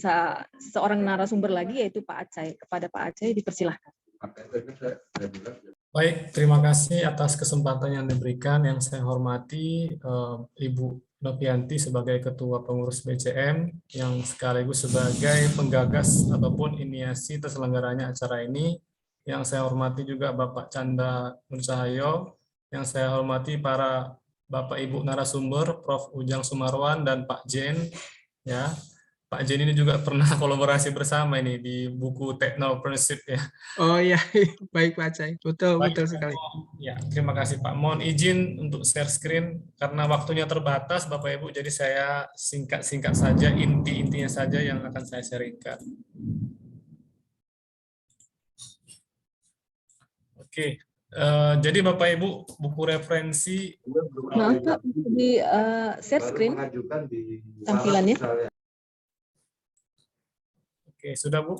seorang narasumber lagi, yaitu Pak Acai. Kepada Pak Acai, dipersilahkan. Baik, terima kasih atas kesempatan yang diberikan. Yang saya hormati Ibu Novianti sebagai Ketua Pengurus BCM, yang sekaligus sebagai penggagas ataupun iniasi terselenggaranya acara ini. Yang saya hormati juga Bapak Chandra Nursahyo, yang saya hormati para Bapak Ibu narasumber, Prof. Ujang Sumarwan dan Pak Jen. Ya, Pak Jen ini juga pernah kolaborasi bersama ini di buku Technopreneurship ya. Oh iya, baik Pak Acai. Betul, Baik, betul sekali. Ya, terima kasih Pak. Mohon izin untuk share screen karena waktunya terbatas Bapak Ibu, jadi saya singkat-singkat saja, inti-intinya saja yang akan saya sharingkan. Oke, jadi Bapak Ibu, buku referensi. Maaf Pak, di share screen tampilannya. Oke, sudah Bu?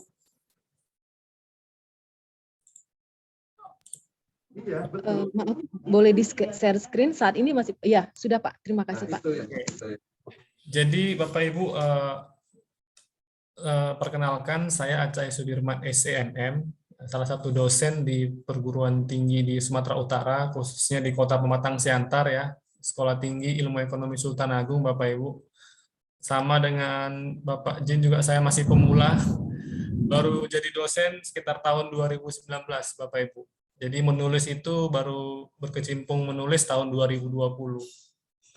Maaf, boleh di share screen saat ini masih? Ya, sudah Pak. Terima kasih Pak. Jadi Bapak Ibu, perkenalkan saya Acai Sudirman SCNM, salah satu dosen di perguruan tinggi di Sumatera Utara, khususnya di Kota Pematang Siantar ya, Sekolah Tinggi Ilmu Ekonomi Sultan Agung Bapak Ibu. Sama dengan Bapak Jin juga saya masih pemula, baru jadi dosen sekitar tahun 2019 Bapak Ibu. Jadi menulis itu baru berkecimpung menulis tahun 2020.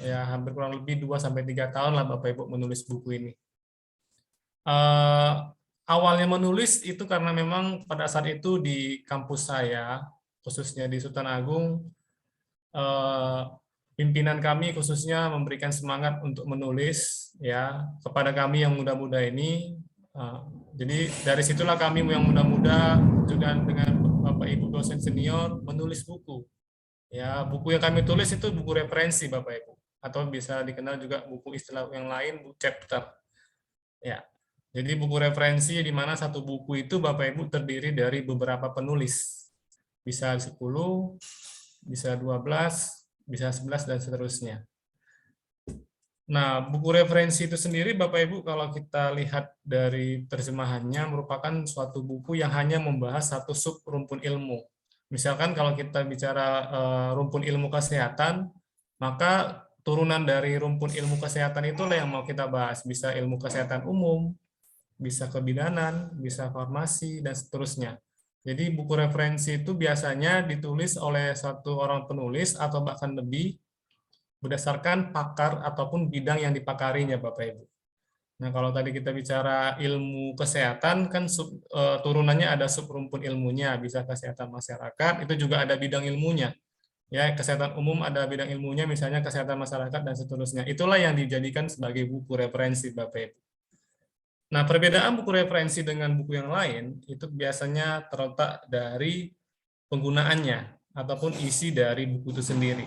Ya, hampir kurang lebih 2-3 tahun lah Bapak Ibu menulis buku ini. Awalnya menulis itu karena memang pada saat itu di kampus saya, khususnya di Sultan Agung, pimpinan kami khususnya memberikan semangat untuk menulis ya kepada kami yang muda-muda ini. Jadi dari situlah kami yang muda-muda juga dengan Bapak Ibu dosen senior menulis buku. Ya, buku yang kami tulis itu buku referensi Bapak Ibu, atau bisa dikenal juga buku istilah yang lain, buku chapter. Ya. Jadi buku referensi di mana satu buku itu Bapak Ibu terdiri dari beberapa penulis. Bisa 10, bisa 12, bisa 11 dan seterusnya. Nah, buku referensi itu sendiri Bapak Ibu kalau kita lihat dari terjemahannya merupakan suatu buku yang hanya membahas satu sub rumpun ilmu. Misalkan kalau kita bicara rumpun ilmu kesehatan, maka turunan dari rumpun ilmu kesehatan itulah yang mau kita bahas. Bisa ilmu kesehatan umum, bisa kebidanan, bisa farmasi, dan seterusnya. Jadi buku referensi itu biasanya ditulis oleh satu orang penulis atau bahkan lebih berdasarkan pakar ataupun bidang yang dipakarinya Bapak Ibu. Nah, kalau tadi kita bicara ilmu kesehatan kan turunannya ada subrumpun ilmunya, bisa kesehatan masyarakat, itu juga ada bidang ilmunya. Ya, kesehatan umum ada bidang ilmunya, misalnya kesehatan masyarakat dan seterusnya. Itulah yang dijadikan sebagai buku referensi Bapak Ibu. Nah, perbedaan buku referensi dengan buku yang lain itu biasanya terletak dari penggunaannya ataupun isi dari buku itu sendiri.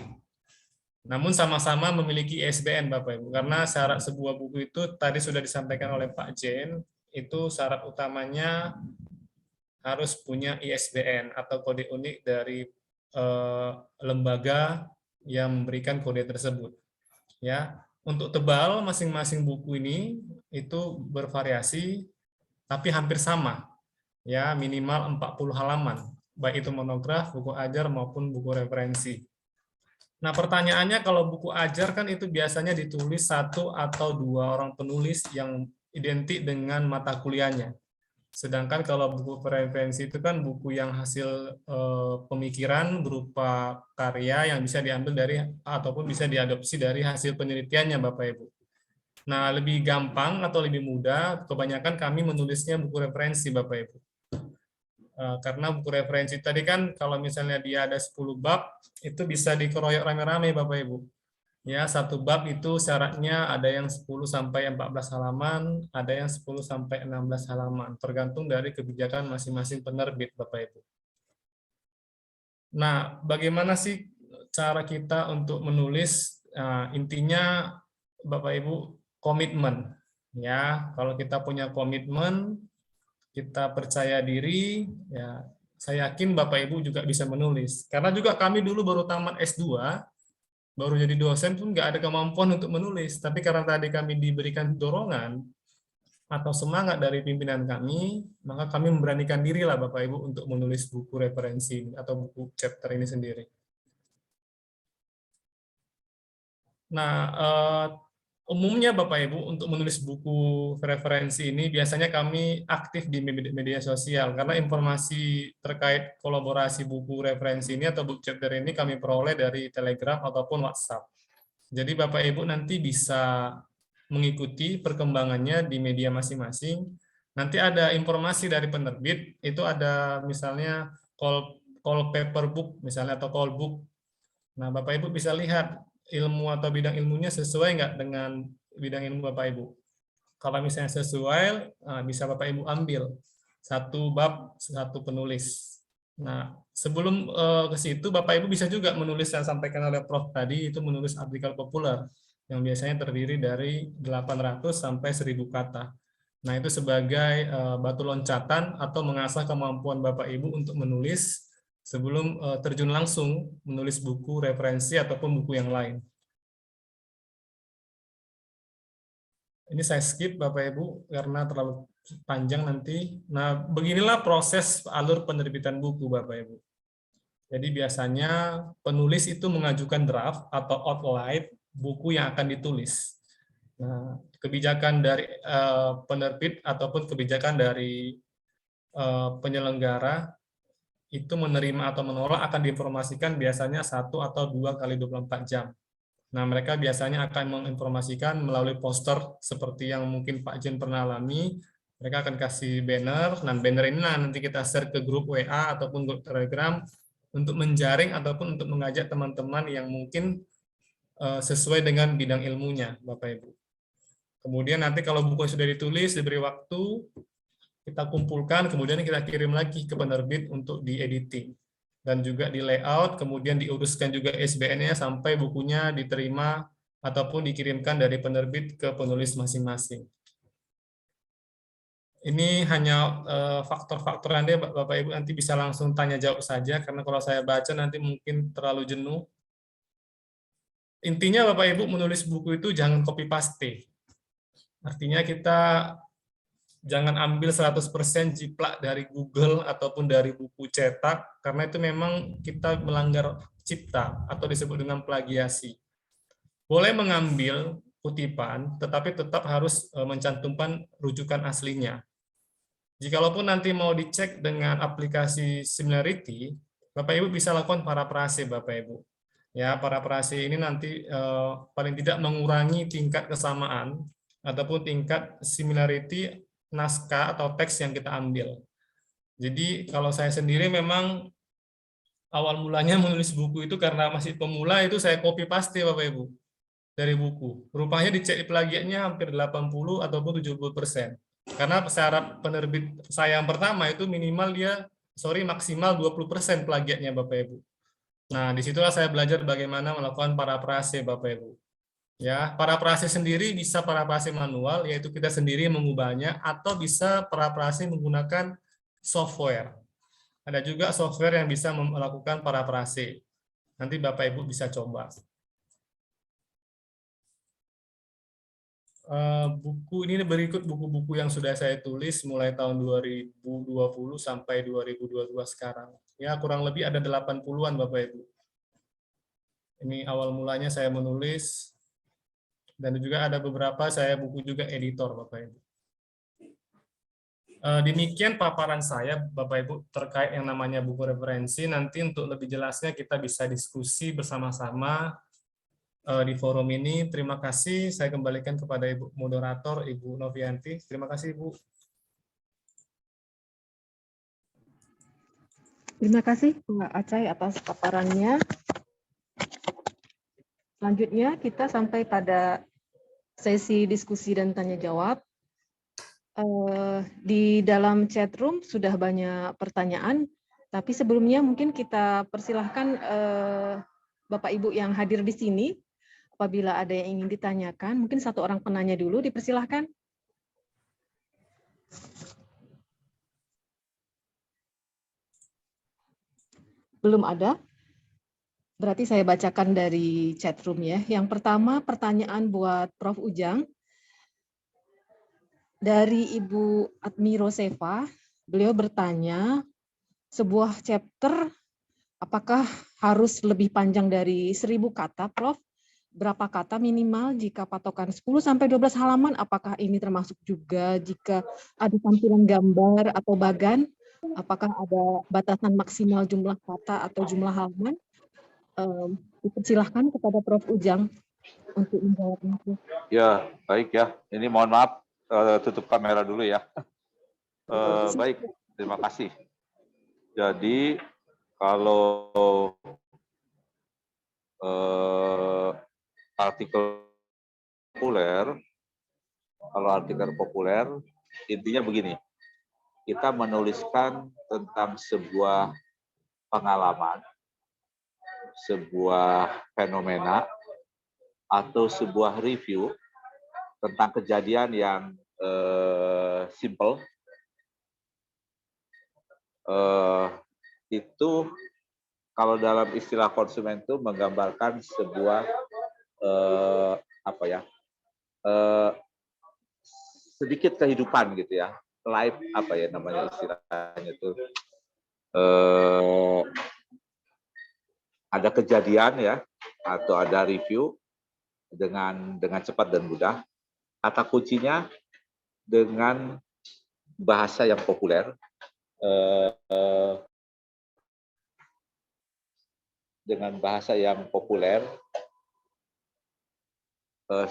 Namun sama-sama memiliki ISBN Bapak Ibu, karena syarat sebuah buku itu tadi sudah disampaikan oleh Pak Jen, itu syarat utamanya harus punya ISBN atau kode unik dari lembaga yang memberikan kode tersebut. Ya. Untuk tebal masing-masing buku ini itu bervariasi tapi hampir sama. Ya, minimal 40 halaman, baik itu monograf, buku ajar maupun buku referensi. Nah, pertanyaannya kalau buku ajar kan itu biasanya ditulis 1 atau 2 orang penulis yang identik dengan mata kuliahnya. Sedangkan kalau buku referensi itu kan buku yang hasil pemikiran berupa karya yang bisa diambil dari ataupun bisa diadopsi dari hasil penelitiannya Bapak Ibu. Nah, lebih gampang atau lebih mudah, kebanyakan kami menulisnya buku referensi Bapak Ibu. Karena buku referensi tadi kan kalau misalnya dia ada 10 bab, itu bisa dikeroyok rame-rame Bapak Ibu. Ya, satu bab itu syaratnya ada yang 10 sampai 14 halaman, ada yang 10 sampai 16 halaman, tergantung dari kebijakan masing-masing penerbit, Bapak Ibu. Nah, bagaimana sih cara kita untuk menulis? Intinya Bapak Ibu komitmen. Ya, kalau kita punya komitmen, kita percaya diri, ya saya yakin Bapak Ibu juga bisa menulis. Karena juga kami dulu baru tamat S2, baru jadi dosen pun nggak ada kemampuan untuk menulis. Tapi karena tadi kami diberikan dorongan atau semangat dari pimpinan kami, maka kami memberanikan diri lah Bapak Ibu untuk menulis buku referensi atau buku chapter ini sendiri. Nah, umumnya Bapak Ibu untuk menulis buku referensi ini biasanya kami aktif di media sosial karena informasi terkait kolaborasi buku referensi ini atau buku chapter ini kami peroleh dari Telegram ataupun WhatsApp. Jadi Bapak Ibu nanti bisa mengikuti perkembangannya di media masing-masing. Nanti ada informasi dari penerbit, itu ada misalnya call paper book misalnya atau call book. Nah, Bapak Ibu bisa lihat ilmu atau bidang ilmunya sesuai nggak dengan bidang ilmu Bapak Ibu. Kalau misalnya sesuai, bisa Bapak Ibu ambil satu bab, satu penulis. Nah, sebelum ke situ, Bapak Ibu bisa juga menulis yang sampaikan oleh Prof. tadi, itu menulis artikel populer, yang biasanya terdiri dari 800 sampai 1000 kata. Nah, itu sebagai batu loncatan atau mengasah kemampuan Bapak Ibu untuk menulis sebelum terjun langsung menulis buku referensi ataupun buku yang lain. Ini saya skip Bapak Ibu karena terlalu panjang nanti. Nah, beginilah proses alur penerbitan buku Bapak Ibu. Jadi biasanya penulis itu mengajukan draft atau outline buku yang akan ditulis. Nah, kebijakan dari penerbit ataupun kebijakan dari penyelenggara itu menerima atau menolak akan diinformasikan biasanya 1 atau 2 kali 24 jam. Nah, mereka biasanya akan menginformasikan melalui poster seperti yang mungkin Pak Jen pernah alami. Mereka akan kasih banner, dan banner ini nanti kita share ke grup WA ataupun grup Telegram untuk menjaring ataupun untuk mengajak teman-teman yang mungkin sesuai dengan bidang ilmunya, Bapak Ibu. Kemudian nanti kalau buku sudah ditulis, diberi waktu, kita kumpulkan, kemudian kita kirim lagi ke penerbit untuk di-editing. Dan juga di layout, kemudian diuruskan juga ISBN-nya sampai bukunya diterima ataupun dikirimkan dari penerbit ke penulis masing-masing. Ini hanya faktor-faktor Anda, Bapak Ibu, nanti bisa langsung tanya jawab saja, karena kalau saya baca nanti mungkin terlalu jenuh. Intinya Bapak Ibu menulis buku itu jangan copy-paste. Artinya kita jangan ambil 100% jiplak dari Google ataupun dari buku cetak, karena itu memang kita melanggar cipta atau disebut dengan plagiasi. Boleh mengambil kutipan, tetapi tetap harus mencantumkan rujukan aslinya. Jikalaupun nanti mau dicek dengan aplikasi Similarity, Bapak Ibu bisa lakukan paraphrase Bapak Ibu. Ya, paraphrase ini nanti paling tidak mengurangi tingkat kesamaan ataupun tingkat similarity naskah atau teks yang kita ambil. Jadi kalau saya sendiri memang awal mulanya menulis buku itu karena masih pemula, itu saya copy paste Bapak Ibu dari buku. Rupanya dicek plagiatnya hampir 80 ataupun 70%. Karena syarat penerbit saya yang pertama itu minimal maksimal 20% plagiatnya Bapak Ibu. Nah, disitulah saya belajar bagaimana melakukan paraphrase Bapak Ibu. Ya, paraphrase sendiri bisa paraphrase manual, yaitu kita sendiri mengubahnya, atau bisa paraphrase menggunakan software. Ada juga software yang bisa melakukan paraphrase. Nanti Bapak Ibu bisa coba. Buku ini berikut buku-buku yang sudah saya tulis mulai tahun 2020 sampai 2022 sekarang. Ya, kurang lebih ada 80-an Bapak Ibu. Ini awal mulanya saya menulis, dan juga ada beberapa saya buku juga editor, Bapak Ibu. Demikian paparan saya, Bapak Ibu, terkait yang namanya buku referensi. Nanti untuk lebih jelasnya kita bisa diskusi bersama-sama di forum ini. Terima kasih. Saya kembalikan kepada Ibu moderator, Ibu Novianti. Terima kasih, Ibu. Terima kasih Pak Acai atas paparannya. Selanjutnya kita sampai pada sesi diskusi dan tanya jawab. Di dalam chat room sudah banyak pertanyaan, tapi sebelumnya mungkin kita persilahkan Bapak Ibu yang hadir di sini, apabila ada yang ingin ditanyakan, mungkin satu orang penanya dulu, dipersilahkan. Belum ada? Berarti saya bacakan dari chat room ya. Yang pertama pertanyaan buat Prof. Ujang. Dari Ibu Admiro Seva, beliau bertanya, sebuah chapter apakah harus lebih panjang dari 1000 kata, Prof? Berapa kata minimal jika patokan 10-12 halaman? Apakah ini termasuk juga jika ada tampilan gambar atau bagan? Apakah ada batasan maksimal jumlah kata atau jumlah halaman? Dipersilahkan kepada Prof. Ujang untuk menjawabnya. Ya, baik ya. Ini mohon maaf, tutup kamera dulu ya. Baik, terima kasih. Jadi kalau artikel populer, intinya begini. Kita menuliskan tentang sebuah pengalaman, sebuah fenomena, atau sebuah review tentang kejadian yang simple, itu kalau dalam istilah konsumen itu menggambarkan sebuah sedikit kehidupan gitu ya, live namanya istilahnya itu, ada kejadian ya, atau ada review dengan cepat dan mudah. Kata kuncinya dengan bahasa yang populer,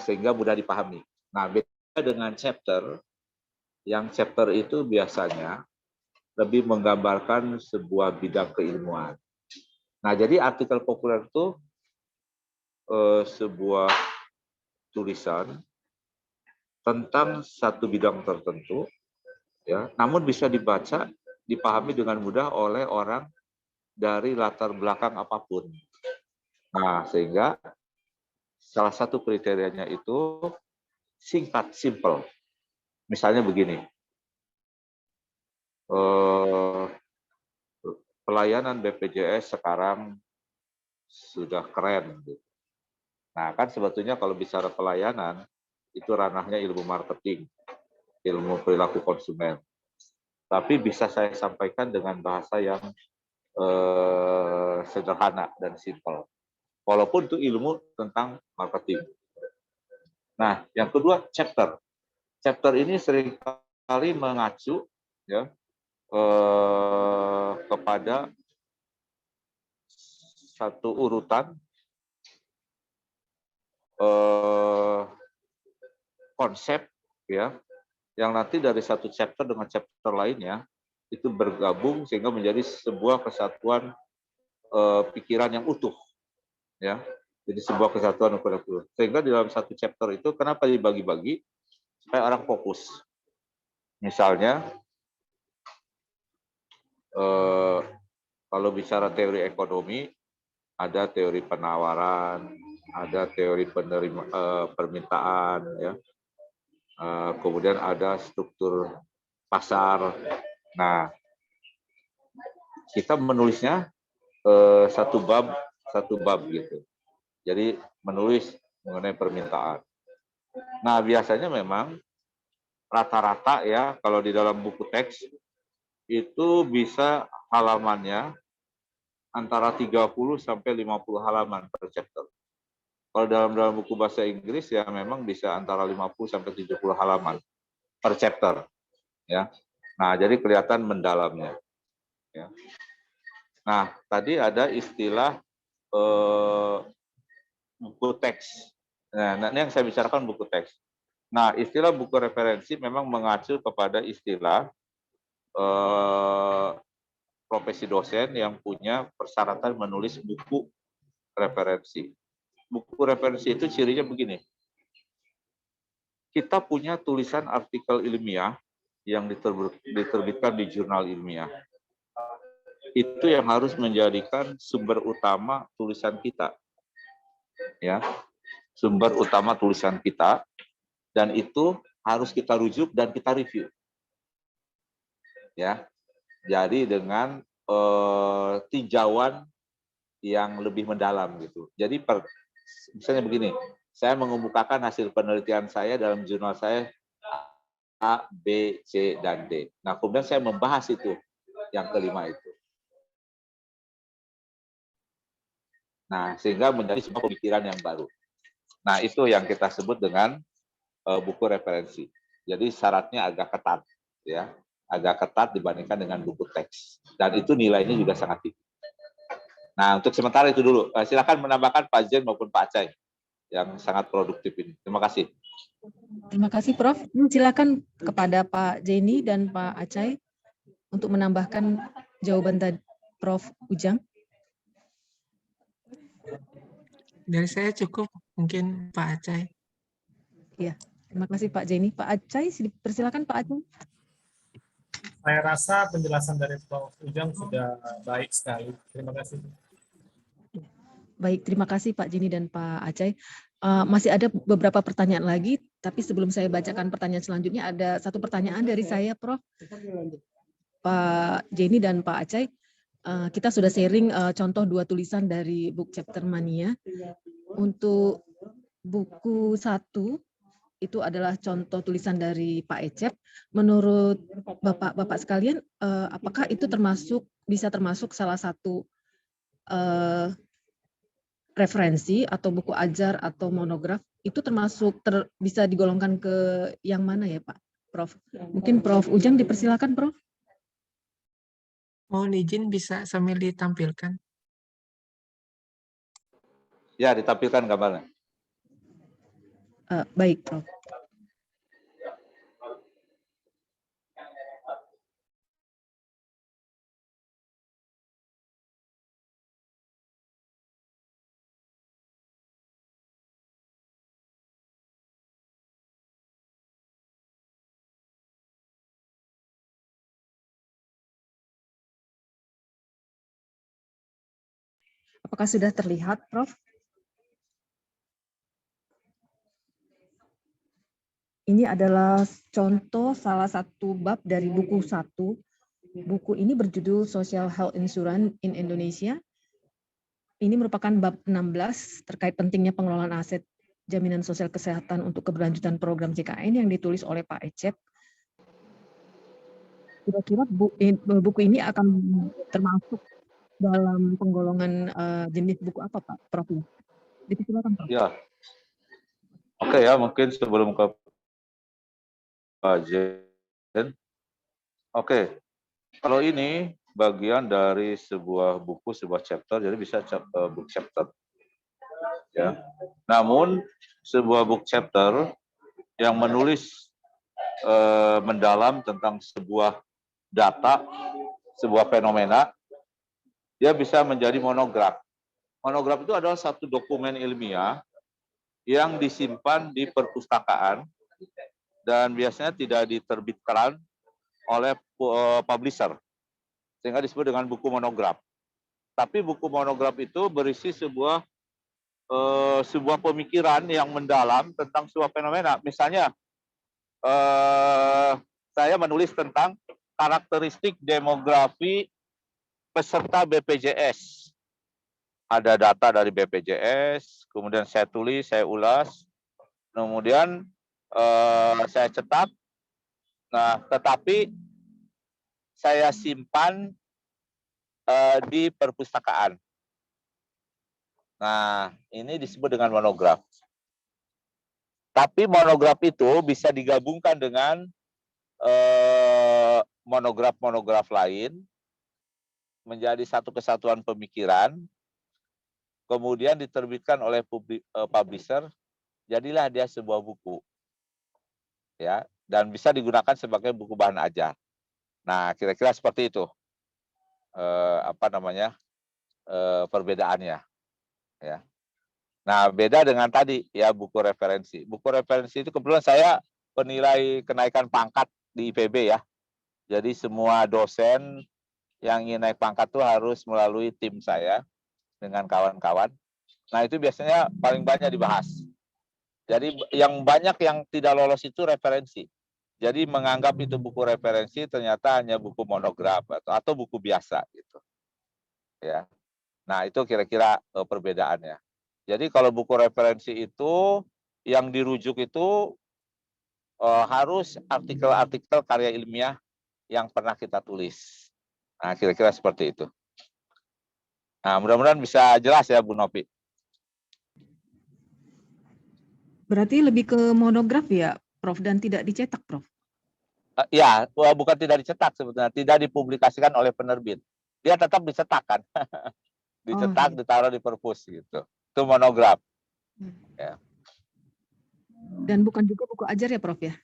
sehingga mudah dipahami. Nah, beda dengan chapter, yang chapter itu biasanya lebih menggambarkan sebuah bidang keilmuan. Nah, jadi artikel populer itu sebuah tulisan tentang satu bidang tertentu, ya, namun bisa dibaca, dipahami dengan mudah oleh orang dari latar belakang apapun. Nah, sehingga salah satu kriterianya itu singkat, simple. Misalnya begini, pelayanan BPJS sekarang sudah keren. Nah, kan sebetulnya kalau bicara pelayanan, itu ranahnya ilmu marketing, ilmu perilaku konsumen. Tapi bisa saya sampaikan dengan bahasa yang sederhana dan simpel. Walaupun itu ilmu tentang marketing. Nah, yang kedua, chapter. Chapter ini seringkali mengacu ya, kepada satu urutan konsep ya, yang nanti dari satu chapter dengan chapter lainnya itu bergabung sehingga menjadi sebuah kesatuan pikiran yang utuh ya. Jadi sebuah kesatuan utuh. Sehingga di dalam satu chapter itu kenapa dibagi-bagi? Supaya orang fokus. Misalnya kalau bicara teori ekonomi, ada teori penawaran, ada teori permintaan, ya. Kemudian ada struktur pasar. Nah, kita menulisnya satu bab gitu. Jadi menulis mengenai permintaan. Nah, biasanya memang rata-rata ya kalau di dalam buku teks itu bisa halamannya antara 30 sampai 50 halaman per chapter. Kalau dalam buku bahasa Inggris ya memang bisa antara 50 sampai 70 halaman per chapter, ya. Nah, jadi kelihatan mendalamnya, ya. Nah, tadi ada istilah buku teks. Nah, ini yang saya bicarakan buku teks. Nah, istilah buku referensi memang mengacu kepada istilah profesi dosen yang punya persyaratan menulis buku referensi. Buku referensi itu cirinya begini. Kita punya tulisan artikel ilmiah yang diterbitkan di jurnal ilmiah. Itu yang harus menjadikan sumber utama tulisan kita. Ya. Sumber utama tulisan kita, dan itu harus kita rujuk dan kita review. Ya. Jadi dengan tinjauan yang lebih mendalam gitu. Jadi misalnya begini, saya mengemukakan hasil penelitian saya dalam jurnal saya A, B, C, dan D. Nah, kemudian saya membahas itu, yang kelima itu. Nah, sehingga menjadi sebuah pemikiran yang baru. Nah, itu yang kita sebut dengan buku referensi. Jadi syaratnya agak ketat, ya, agak ketat dibandingkan dengan buku teks. Dan itu nilainya juga sangat tinggi. Nah, untuk sementara itu dulu. Silakan menambahkan Pak Jen maupun Pak Acai yang sangat produktif ini. Terima kasih. Terima kasih, Prof. Silakan kepada Pak Jenny dan Pak Acai untuk menambahkan jawaban tadi, Prof. Ujang. Dari saya cukup, mungkin Pak Acai. Iya, terima kasih Pak Jenny. Pak Acai, persilakan Pak Acai. Saya rasa penjelasan dari Prof. Ujang sudah baik sekali. Terima kasih. Baik, terima kasih Pak Jenny dan Pak Acai. Masih ada beberapa pertanyaan lagi, tapi sebelum saya bacakan pertanyaan selanjutnya, ada satu pertanyaan dari saya, Prof. Pak Jenny dan Pak Acai, kita sudah sharing contoh 2 tulisan dari Book Chapter Mania. Untuk buku 1, itu adalah contoh tulisan dari Pak Ecep. Menurut Bapak-Bapak sekalian, apakah itu bisa termasuk salah satu referensi atau buku ajar atau monograf, itu termasuk bisa digolongkan ke yang mana ya Pak, Prof? Mungkin Prof. Ujang dipersilakan, Prof. Mohon izin bisa sambil ditampilkan. Ya, ditampilkan gambarnya. Baik, Prof. Apakah sudah terlihat, Prof? Ini adalah contoh salah satu bab dari buku 1. Buku ini berjudul Social Health Insurance in Indonesia. Ini merupakan bab 16 terkait pentingnya pengelolaan aset jaminan sosial kesehatan untuk keberlanjutan program JKN yang ditulis oleh Pak Ecep. Kira-kira buku ini akan termasuk dalam penggolongan jenis buku apa, Pak Prof? Dipersilakan, Prof. Ya. Oke ya, mungkin sebelum ke Pak Jen. Oke. Kalau ini bagian dari sebuah buku, sebuah chapter, jadi bisa book chapter. Ya. Namun sebuah book chapter yang menulis mendalam tentang sebuah data, sebuah fenomena, dia bisa menjadi monograf. Monograf itu adalah satu dokumen ilmiah yang disimpan di perpustakaan dan biasanya tidak diterbitkan oleh publisher, sehingga disebut dengan buku monograf. Tapi buku monograf itu berisi sebuah pemikiran yang mendalam tentang sebuah fenomena. Misalnya, saya menulis tentang karakteristik demografi peserta BPJS. Ada data dari BPJS, kemudian saya tulis, saya ulas, kemudian saya cetak. Nah, tetapi saya simpan di perpustakaan. Nah, ini disebut dengan monograf. Tapi monograf itu bisa digabungkan dengan monograf-monograf lain menjadi satu kesatuan pemikiran, kemudian diterbitkan oleh publisher, jadilah dia sebuah buku, ya, dan bisa digunakan sebagai buku bahan ajar. Nah, kira-kira seperti itu, perbedaannya, ya. Nah, beda dengan tadi, ya, buku referensi. Buku referensi itu kebetulan saya penilai kenaikan pangkat di IPB, ya. Jadi semua dosen yang ingin naik pangkat tuh harus melalui tim saya dengan kawan-kawan. Nah, itu biasanya paling banyak dibahas. Jadi yang banyak yang tidak lolos itu referensi. Jadi menganggap itu buku referensi ternyata hanya buku monograf atau buku biasa gitu. Ya. Nah, itu kira-kira perbedaannya. Jadi kalau buku referensi itu yang dirujuk itu harus artikel-artikel karya ilmiah yang pernah kita tulis. Nah, kira-kira seperti itu. Nah, mudah-mudahan bisa jelas ya, Bu Novi. Berarti lebih ke monograf ya, Prof, dan tidak dicetak, Prof? Ya, bukan tidak dicetak sebetulnya, tidak dipublikasikan oleh penerbit. Dia tetap dicetak kan. Dicetak, ditaruh di perpus gitu. Itu monograf. Ya. Dan bukan juga buku ajar ya, Prof ya?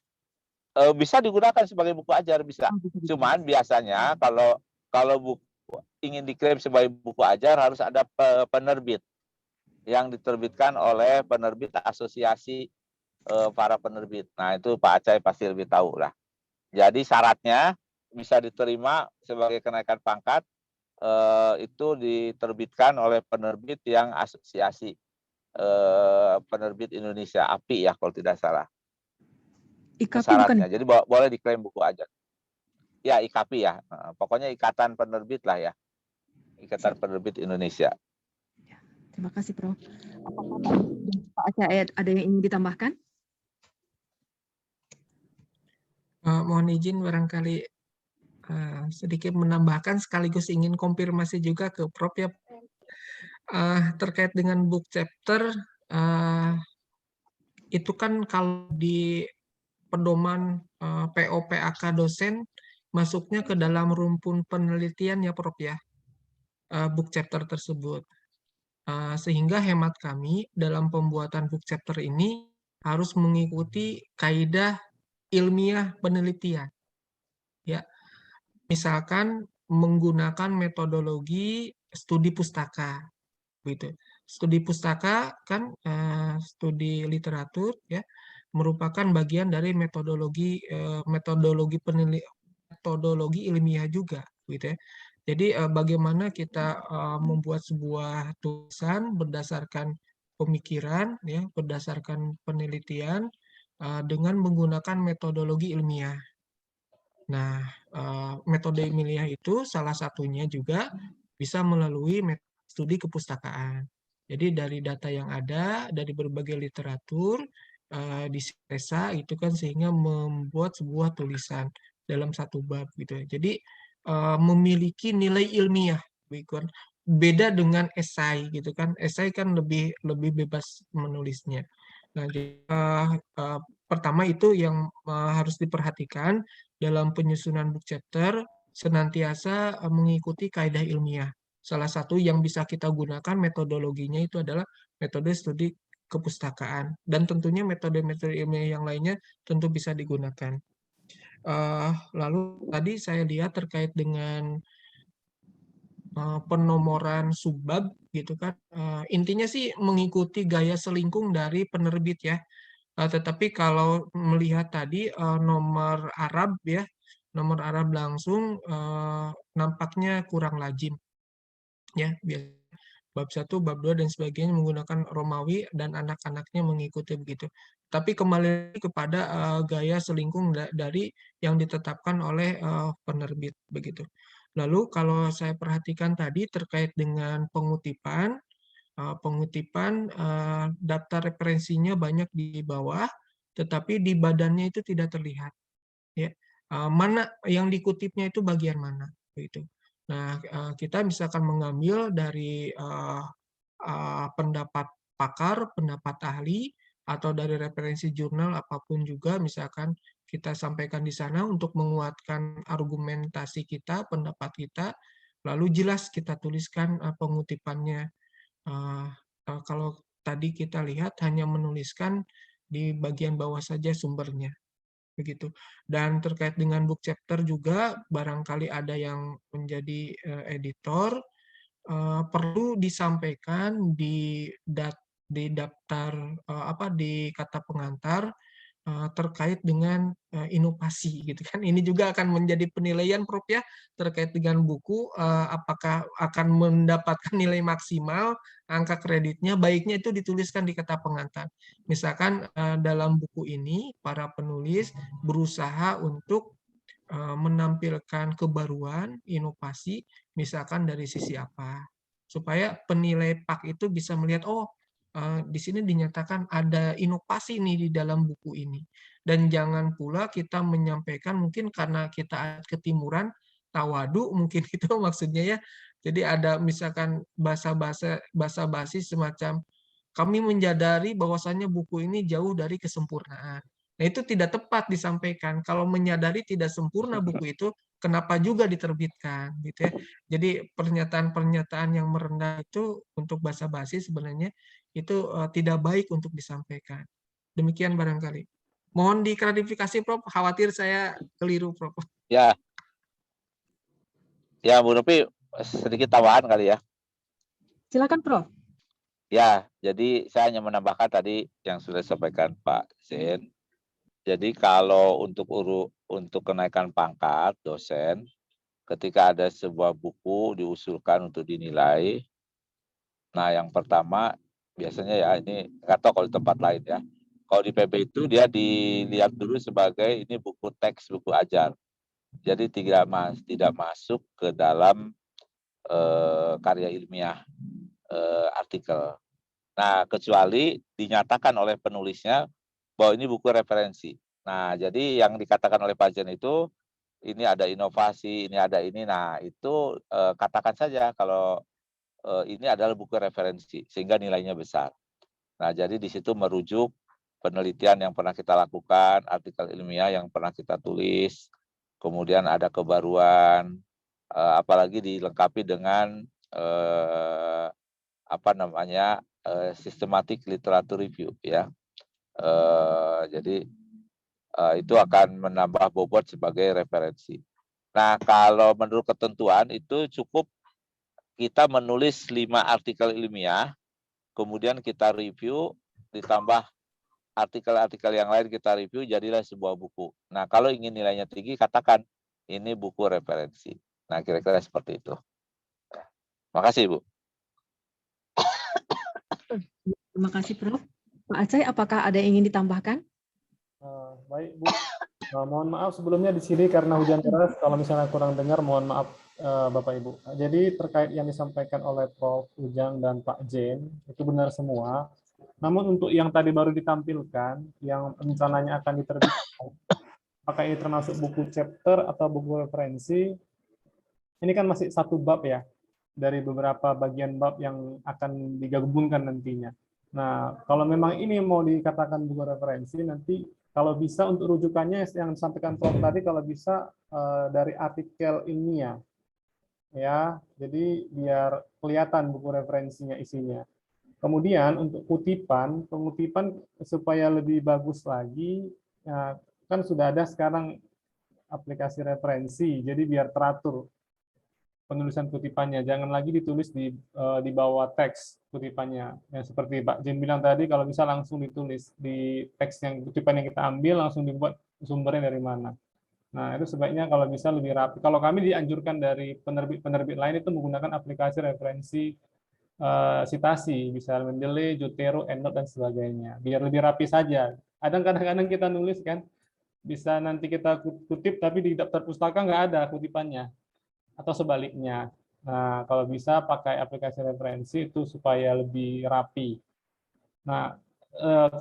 Bisa digunakan sebagai buku ajar, bisa. Cuman biasanya kalau buku ingin diklaim sebagai buku ajar harus ada penerbit yang diterbitkan oleh penerbit asosiasi para penerbit. Nah, itu Pak Acai pasti lebih tahu lah. Jadi syaratnya bisa diterima sebagai kenaikan pangkat itu diterbitkan oleh penerbit yang asosiasi penerbit Indonesia, API ya kalau tidak salah. IKP syaratnya. bukan? Jadi boleh diklaim buku ajar. Ya, IKP ya. Pokoknya Ikatan Penerbit lah ya. Ikatan Penerbit Indonesia. Terima kasih, Prof. Apakah Pak Acai ada yang ingin ditambahkan? Mohon izin barangkali sedikit menambahkan sekaligus ingin konfirmasi juga ke Prof ya, terkait dengan book chapter. Itu kan kalau di pedoman PO/PAK dosen masuknya ke dalam rumpun penelitian ya Prof ya, book chapter tersebut. Sehingga hemat kami dalam pembuatan book chapter ini harus mengikuti kaidah ilmiah penelitian. Ya, misalkan menggunakan metodologi studi pustaka, gitu. Studi pustaka kan studi literatur ya, merupakan bagian dari metodologi ilmiah juga, gitu ya. Jadi bagaimana kita membuat sebuah tulisan berdasarkan pemikiran, ya, berdasarkan penelitian dengan menggunakan metodologi ilmiah. Nah, metode ilmiah itu salah satunya juga bisa melalui studi kepustakaan. Jadi dari data yang ada, dari berbagai literatur, disintesa itu kan sehingga membuat sebuah tulisan dalam satu bab gitu. Jadi memiliki nilai ilmiah, beda dengan esai gitu kan. Esai kan lebih bebas menulisnya. Nah, pertama itu yang harus diperhatikan dalam penyusunan book chapter, senantiasa mengikuti kaidah ilmiah. Salah satu yang bisa kita gunakan metodologinya itu adalah metode studi kepustakaan. Dan tentunya metode-metode ilmiah yang lainnya tentu bisa digunakan. Lalu tadi saya lihat terkait dengan penomoran subbab gitu kan, intinya sih mengikuti gaya selingkung dari penerbit ya. Tetapi kalau melihat tadi nomor Arab ya, nomor Arab langsung nampaknya kurang lazim ya. Bab 1, bab 2 dan sebagainya menggunakan Romawi dan anak-anaknya mengikuti begitu. Tapi kembali kepada gaya selingkung dari yang ditetapkan oleh penerbit begitu. Lalu kalau saya perhatikan tadi terkait dengan pengutipan, daftar referensinya banyak di bawah, tetapi di badannya itu tidak terlihat. Ya, mana yang dikutipnya itu bagian mana? Begitu. Nah, kita misalkan mengambil dari pendapat pakar, pendapat ahli, atau dari referensi jurnal apapun juga, misalkan kita sampaikan di sana untuk menguatkan argumentasi kita, pendapat kita, lalu jelas kita tuliskan pengutipannya. Kalau tadi kita lihat hanya menuliskan di bagian bawah saja sumbernya, begitu. Dan terkait dengan book chapter juga, barangkali ada yang menjadi editor, perlu disampaikan di daftar di kata pengantar terkait dengan inovasi gitu kan. Ini juga akan menjadi penilaian Prof ya terkait dengan buku, apakah akan mendapatkan nilai maksimal, angka kreditnya, baiknya itu dituliskan di kata pengantar. Misalkan dalam buku ini para penulis berusaha untuk menampilkan kebaruan, inovasi, misalkan dari sisi apa, supaya penilai PAK itu bisa melihat, oh di sini dinyatakan ada inovasi nih di dalam buku ini. Dan jangan pula kita menyampaikan mungkin karena kita ketimuran, tawadu mungkin itu maksudnya ya. Jadi ada misalkan bahasa-basi semacam kami menyadari bahwasannya buku ini jauh dari kesempurnaan. Nah, itu tidak tepat disampaikan. Kalau menyadari tidak sempurna buku itu, kenapa juga diterbitkan, gitu ya. Jadi pernyataan-pernyataan yang merendah itu untuk basa-basi sebenarnya itu tidak baik untuk disampaikan. Demikian barangkali. Mohon diklarifikasi, Prof. Khawatir saya keliru, Prof. Ya, Bu Nopi sedikit tambahan kali ya. Silakan, Prof. Ya, jadi saya hanya menambahkan tadi yang sudah disampaikan Pak Zain. Jadi kalau untuk kenaikan pangkat dosen, ketika ada sebuah buku diusulkan untuk dinilai, nah yang pertama biasanya ya ini nggak tahu kalau di tempat lain ya. Kalau di PB itu dia dilihat dulu sebagai ini buku teks, buku ajar. Jadi tidak masuk ke dalam karya ilmiah artikel. Nah, kecuali dinyatakan oleh penulisnya bahwa ini buku referensi. Nah, jadi yang dikatakan oleh Pak Jen itu ini ada inovasi, ini ada ini. Nah, itu katakan saja kalau ini adalah buku referensi sehingga nilainya besar. Nah, jadi di situ merujuk penelitian yang pernah kita lakukan, artikel ilmiah yang pernah kita tulis, kemudian ada kebaruan, apalagi dilengkapi dengan systematic literature review ya. Jadi itu akan menambah bobot sebagai referensi. Nah, kalau menurut ketentuan itu cukup kita menulis 5 artikel ilmiah, kemudian kita review, ditambah artikel-artikel yang lain kita review, jadilah sebuah buku. Nah, kalau ingin nilainya tinggi, katakan ini buku referensi. Nah, kira-kira seperti itu. Makasih, Bu. Terima kasih, Prof. Pak Aceh, apakah ada yang ingin ditambahkan? Baik, Bu. Mohon maaf sebelumnya di sini karena hujan deras. Kalau misalnya kurang dengar, mohon maaf Bapak Ibu. Jadi terkait yang disampaikan oleh Prof. Ujang dan Pak Jen, itu benar semua. Namun untuk yang tadi baru ditampilkan, yang rencananya akan diterbitkan, apakah ini termasuk buku chapter atau buku referensi, ini kan masih satu bab ya, dari beberapa bagian bab yang akan digabungkan nantinya. Nah, kalau memang ini mau dikatakan buku referensi, nanti kalau bisa untuk rujukannya yang disampaikan Prof tadi, kalau bisa dari artikel ilmiah, ya, jadi biar kelihatan buku referensinya isinya. Kemudian untuk pengutipan supaya lebih bagus lagi, ya, kan sudah ada sekarang aplikasi referensi, jadi biar teratur penulisan kutipannya, jangan lagi ditulis di bawah teks kutipannya. Yang seperti Pak Jen bilang tadi, kalau bisa langsung ditulis di teks yang kutipan yang kita ambil, langsung dibuat sumbernya dari mana. Nah, itu sebaiknya kalau bisa lebih rapi. Kalau kami dianjurkan dari penerbit-penerbit lain itu menggunakan aplikasi referensi citasi, bisa Mendeley, Zotero, EndNote, dan sebagainya. Biar lebih rapi saja. Kadang-kadang kita nulis kan, bisa nanti kita kutip, tapi di daftar pustaka nggak ada kutipannya. Atau sebaliknya. Nah, kalau bisa pakai aplikasi referensi itu supaya lebih rapi. Nah,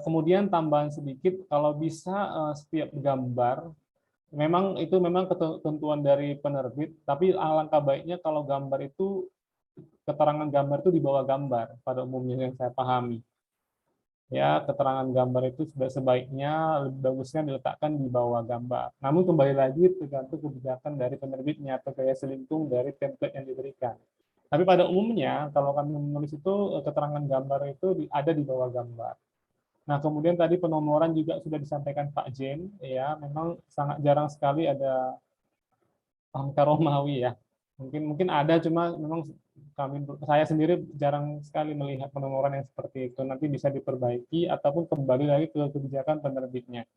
kemudian tambahan sedikit, kalau bisa setiap gambar Memang itu memang ketentuan dari penerbit, tapi alangkah baiknya kalau gambar itu, keterangan gambar itu di bawah gambar pada umumnya yang saya pahami. Ya, keterangan gambar itu sebaiknya lebih bagusnya diletakkan di bawah gambar. Namun kembali lagi tergantung kebijakan dari penerbitnya atau gaya selingkung dari template yang diberikan. Tapi pada umumnya kalau kami menulis itu keterangan gambar itu ada di bawah gambar. Nah, kemudian tadi penomoran juga sudah disampaikan Pak Jen, ya, memang sangat jarang sekali ada angka Romawi ya. Mungkin ada, cuma memang saya sendiri jarang sekali melihat penomoran yang seperti itu. Nanti bisa diperbaiki ataupun kembali lagi ke kebijakan penerbitnya.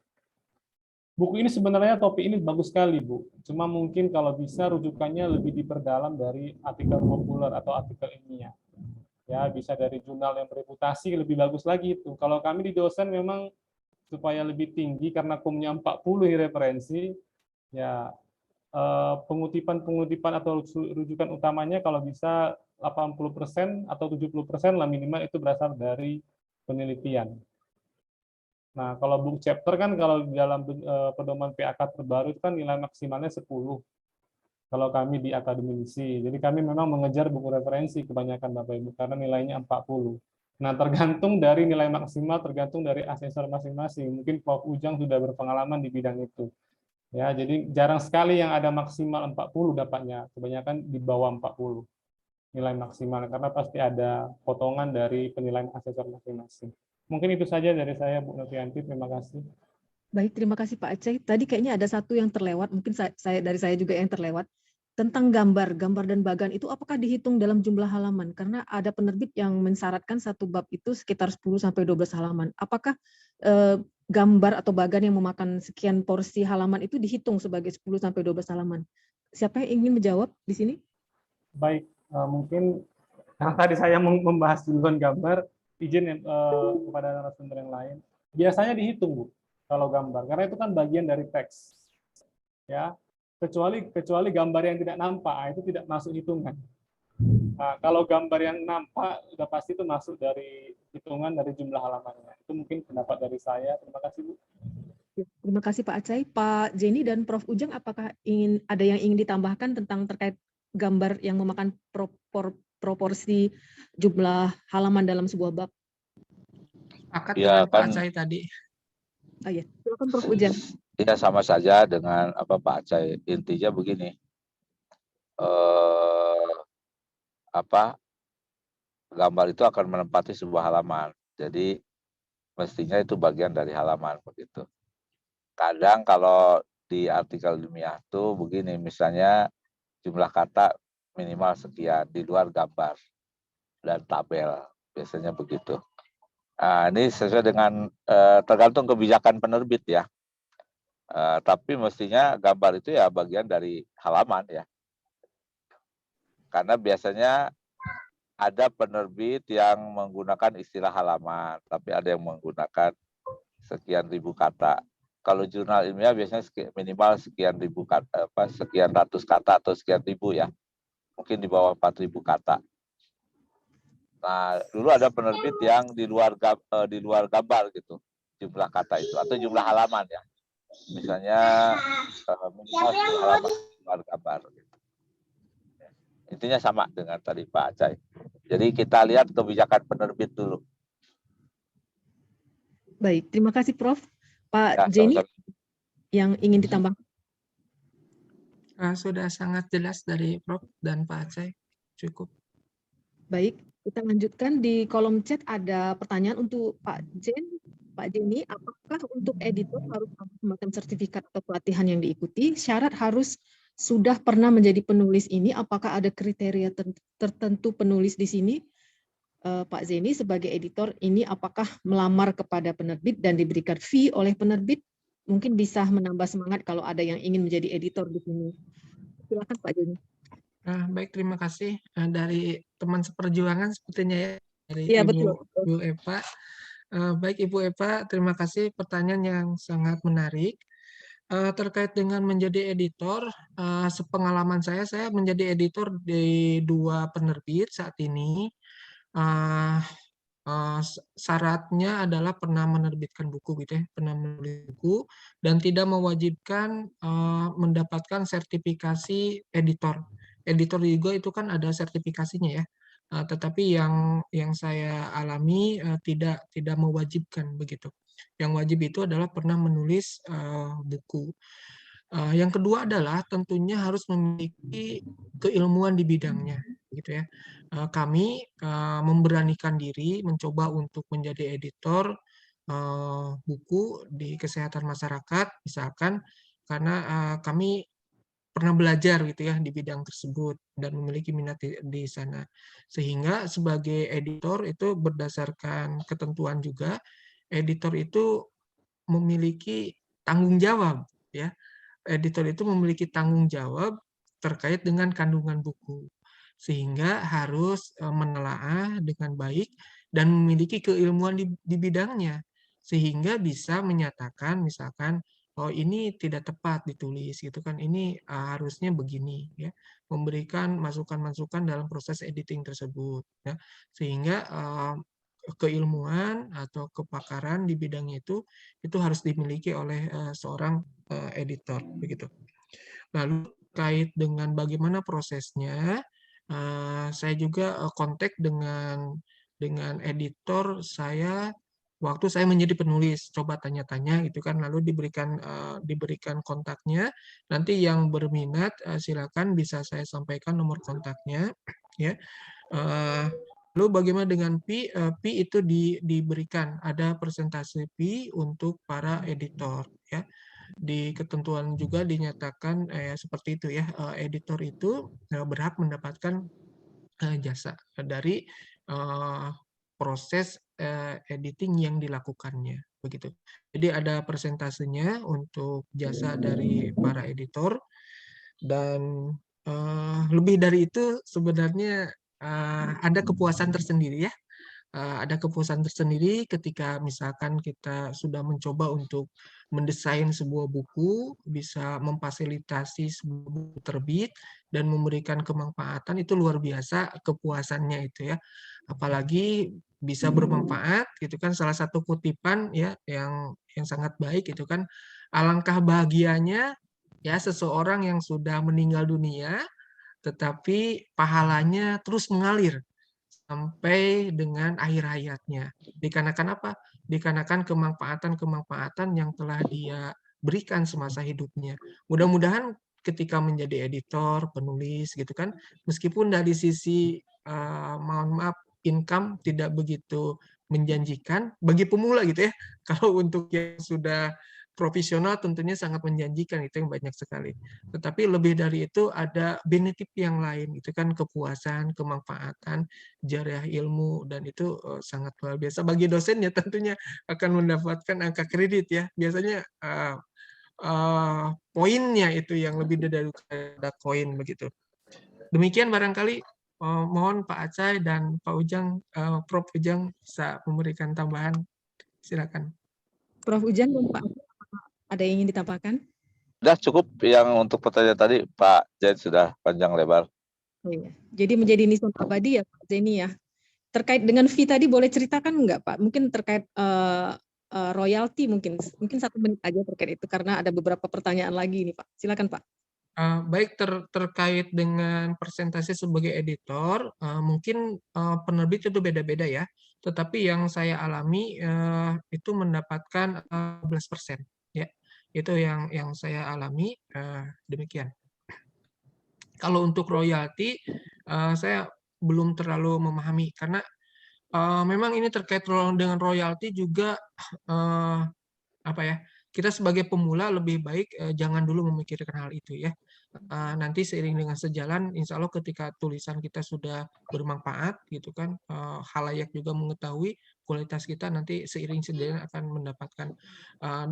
Buku ini sebenarnya topik ini bagus sekali, Bu. Cuma mungkin kalau bisa rujukannya lebih diperdalam dari artikel populer atau artikel ilmiah. Ya, bisa dari jurnal yang bereputasi lebih bagus lagi itu. Kalau kami di dosen memang supaya lebih tinggi karena kumnya 40 referensi, ya pengutipan atau rujukan utamanya kalau bisa 80% atau 70% lah minimal itu berasal dari penelitian. Nah, kalau book chapter kan kalau di dalam pedoman PAK terbaru itu kan nilai maksimalnya 10. Kalau kami di akademisi. Jadi kami memang mengejar buku referensi kebanyakan Bapak Ibu karena nilainya 40. Nah, tergantung dari nilai maksimal, tergantung dari asesor masing-masing. Mungkin Prof. Ujang sudah berpengalaman di bidang itu. Ya, jadi jarang sekali yang ada maksimal 40 dapatnya. Kebanyakan di bawah 40 nilai maksimal karena pasti ada potongan dari penilaian asesor masing-masing. Mungkin itu saja dari saya, Bu Novianti. Terima kasih. Baik, terima kasih Pak Aceh. Tadi kayaknya ada satu yang terlewat, mungkin saya juga yang terlewat. Tentang gambar dan bagan itu apakah dihitung dalam jumlah halaman? Karena ada penerbit yang mensyaratkan satu bab itu sekitar 10-12 halaman. Apakah gambar atau bagan yang memakan sekian porsi halaman itu dihitung sebagai 10-12 halaman? Siapa yang ingin menjawab di sini? Baik, mungkin karena tadi saya membahas duluan gambar, izin kepada narasumber yang lain. Biasanya dihitung, Bu, kalau gambar, karena itu kan bagian dari teks. Ya, kecuali gambar yang tidak nampak, itu tidak masuk hitungan. Nah, kalau gambar yang nampak sudah pasti itu masuk dari hitungan dari jumlah halamannya. Itu mungkin pendapat dari saya. Terima kasih, Bu. Terima kasih Pak Acai. Pak Jenny dan Prof. Ujang, apakah ada yang ingin ditambahkan tentang terkait gambar yang memakan proporsi jumlah halaman dalam sebuah bab? Sepakat Ya, dengan Pak Acai tadi. Oh ya, silakan Prof. Ujang. Tidak sama saja dengan apa Pak Acai. Intinya begini, gambar itu akan menempati sebuah halaman. Jadi mestinya itu bagian dari halaman begitu. Kadang kalau di artikel ilmiah tuh begini, misalnya jumlah kata minimal sekian di luar gambar dan tabel, biasanya begitu. Nah, ini sesuai dengan tergantung kebijakan penerbit ya. Tapi mestinya gambar itu ya bagian dari halaman ya. Karena biasanya ada penerbit yang menggunakan istilah halaman, tapi ada yang menggunakan sekian ribu kata. Kalau jurnal ilmiah biasanya minimal sekian ribu kata, sekian ratus kata atau sekian ribu ya. Mungkin di bawah 4.000 kata. Nah, dulu ada penerbit yang di luar gambar gitu, jumlah kata itu atau jumlah halaman ya. Misalnya minimal 10 halaman di luar gambar gitu. Intinya sama dengan tadi Pak Acai. Jadi kita lihat kebijakan penerbit dulu. Baik, terima kasih Prof. Pak Ya, Jenny, sama-sama. yang ingin ditambah? Sudah sangat jelas dari Prof dan Pak Acai. Cukup. Baik, kita lanjutkan. Di kolom chat ada pertanyaan untuk Pak Jenny, apakah untuk editor harus ada semacam sertifikat atau pelatihan yang diikuti? Syarat harus sudah pernah menjadi penulis ini, apakah ada kriteria tertentu penulis di sini? Pak Zeni sebagai editor ini apakah melamar kepada penerbit dan diberikan fee oleh penerbit? Mungkin bisa menambah semangat kalau ada yang ingin menjadi editor di sini. Silakan Pak Zeni. Baik, terima kasih dari teman seperjuangan sepertinya ya, dari Ya, Ibu Eva. Baik Ibu Eva, terima kasih pertanyaan yang sangat menarik. Terkait dengan menjadi editor, sepengalaman saya menjadi editor di 2 penerbit saat ini. syaratnya adalah pernah menerbitkan buku gitu ya, pernah menulis buku dan tidak mewajibkan mendapatkan sertifikasi editor. Editor juga itu kan ada sertifikasinya ya. Tetapi yang saya alami tidak mewajibkan begitu. Yang wajib itu adalah pernah menulis buku. Yang kedua adalah tentunya harus memiliki keilmuan di bidangnya, gitu ya. Kami memberanikan diri mencoba untuk menjadi editor buku di kesehatan masyarakat, misalkan karena kami pernah belajar gitu ya di bidang tersebut dan memiliki minat di sana. Sehingga sebagai editor itu berdasarkan ketentuan juga, editor itu memiliki tanggung jawab ya. Editor itu memiliki tanggung jawab terkait dengan kandungan buku. Sehingga harus menelaah dengan baik dan memiliki keilmuan di bidangnya. Sehingga bisa menyatakan misalkan, oh ini tidak tepat ditulis gitu kan, ini harusnya begini ya. Memberikan masukan-masukan dalam proses editing tersebut ya. Sehingga keilmuan atau kepakaran di bidangnya itu harus dimiliki oleh seorang editor begitu. Lalu terkait dengan bagaimana prosesnya, saya juga kontak dengan editor saya waktu saya menjadi penulis, coba tanya-tanya gitu kan, lalu diberikan kontaknya. Nanti yang berminat silakan bisa saya sampaikan nomor kontaknya ya. Lalu bagaimana dengan fee? Fee itu diberikan, ada persentase fee untuk para editor ya. Di ketentuan juga dinyatakan seperti itu ya, editor itu berhak mendapatkan jasa dari proses editing yang dilakukannya begitu. Jadi ada persentasenya untuk jasa dari para editor dan lebih dari itu sebenarnya ada kepuasan tersendiri ya. Ada kepuasan tersendiri ketika misalkan kita sudah mencoba untuk mendesain sebuah buku, bisa memfasilitasi sebuah buku terbit, dan memberikan kemanfaatan, itu luar biasa kepuasannya itu ya. Apalagi bisa bermanfaat, gitu kan, salah satu kutipan ya yang sangat baik itu kan, alangkah bahagianya ya seseorang yang sudah meninggal dunia, tetapi pahalanya terus mengalir sampai dengan akhir hayatnya. Dikarenakan apa? Dikarenakan kemanfaatan-kemanfaatan yang telah dia berikan semasa hidupnya. Mudah-mudahan ketika menjadi editor, penulis gitu kan, meskipun dari sisi mohon maaf income tidak begitu menjanjikan bagi pemula gitu ya. Kalau untuk yang sudah profesional tentunya sangat menjanjikan, itu yang banyak sekali. Tetapi lebih dari itu ada benefit yang lain, itu kan kepuasan, kemanfaatan, jariah ilmu, dan itu sangat luar biasa. Bagi dosen ya tentunya akan mendapatkan angka kredit ya. Biasanya poinnya itu yang lebih daripada koin begitu. Demikian barangkali mohon Pak Acai dan Pak Ujang, Prof. Ujang bisa memberikan tambahan. Silakan. Prof. Ujang dan Pak Acai, ada yang ingin ditambahkan? Sudah cukup yang untuk pertanyaan tadi, Pak Zain sudah panjang lebar. Oh, iya. Jadi menjadi nisan abadi ya Pak Zaini ya. Terkait dengan fee tadi boleh ceritakan nggak Pak? Mungkin terkait royalti mungkin 1 menit aja terkait itu karena ada beberapa pertanyaan lagi nih Pak. Silakan Pak. Baik, terkait dengan persentase sebagai editor, mungkin penerbit itu beda-beda ya. Tetapi yang saya alami itu mendapatkan 12% ya. Itu yang saya alami demikian. Kalau untuk royalti saya belum terlalu memahami karena memang ini terkait dengan royalti juga apa ya? Kita sebagai pemula lebih baik jangan dulu memikirkan hal itu ya. Nanti seiring dengan sejalan, insya Allah ketika tulisan kita sudah bermanfaat gitu kan, khalayak juga mengetahui kualitas kita, nanti seiring sejalan akan mendapatkan.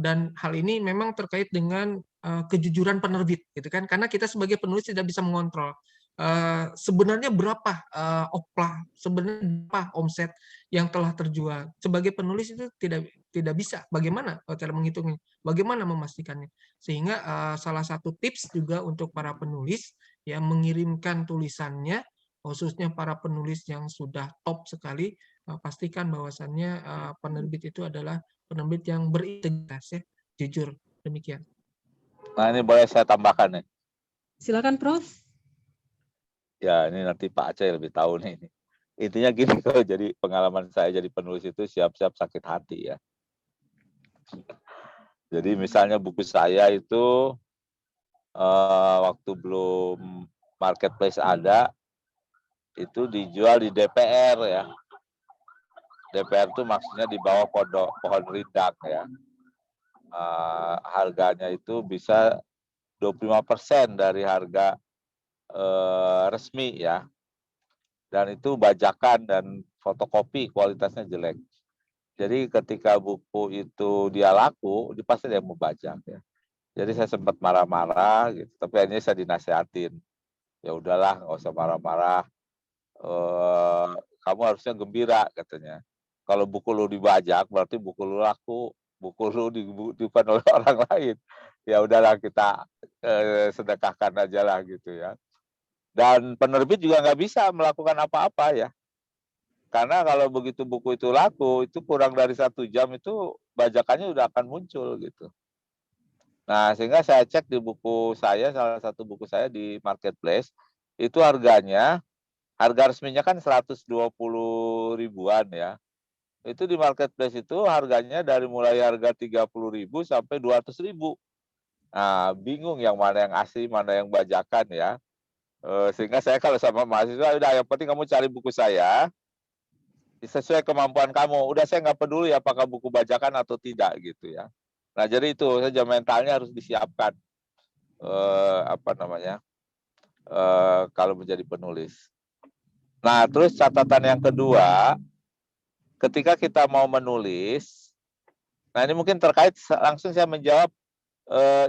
Dan hal ini memang terkait dengan kejujuran penerbit gitu kan, karena kita sebagai penulis tidak bisa mengontrol sebenarnya berapa oplah, sebenarnya berapa omset yang telah terjual. Sebagai penulis itu tidak bisa. Bagaimana cara menghitungnya? Bagaimana memastikannya? Sehingga salah satu tips juga untuk para penulis yang mengirimkan tulisannya, khususnya para penulis yang sudah top sekali, pastikan bahwasannya penerbit itu adalah penerbit yang berintegritas ya, jujur. Demikian. Nah, ini boleh saya tambahkan nih. Silakan Prof. Ya, ini nanti Pak Aceh lebih tahu nih. Intinya gini, kalau jadi pengalaman saya jadi penulis itu siap-siap sakit hati ya. Jadi misalnya buku saya itu waktu belum marketplace ada, itu dijual di DPR ya. DPR itu maksudnya di bawah pohon rindang ya. Harganya itu bisa 25% dari harga resmi ya. Dan itu bajakan dan fotokopi kualitasnya jelek. Jadi ketika buku itu dia laku, dia pasti dia mau bajak ya. Jadi saya sempat marah-marah gitu, tapi akhirnya saya dinasehatin. Ya udahlah, nggak usah marah-marah. Kamu harusnya gembira katanya. Kalau buku lu dibajak berarti buku lu laku, buku lu dibutuhkan oleh orang lain. Ya udahlah kita sedekahkan aja lah gitu ya. Dan penerbit juga nggak bisa melakukan apa-apa ya. Karena kalau begitu buku itu laku, itu kurang dari 1 jam itu bajakannya udah akan muncul gitu. Nah, sehingga saya cek di buku saya, salah satu buku saya di marketplace, itu harga resminya kan 120 ribuan ya. Itu di marketplace itu harganya dari mulai harga 30.000 sampai 200.000. Nah, bingung yang mana yang asli, mana yang bajakan ya. Sehingga saya kalau sama mahasiswa, udah yang penting kamu cari buku saya, sesuai kemampuan kamu. Udah saya nggak peduli apakah buku bajakan atau tidak gitu ya. Nah jadi itu saja mentalnya harus disiapkan. Kalau menjadi penulis. Nah terus catatan yang kedua, ketika kita mau menulis, nah ini mungkin terkait langsung saya menjawab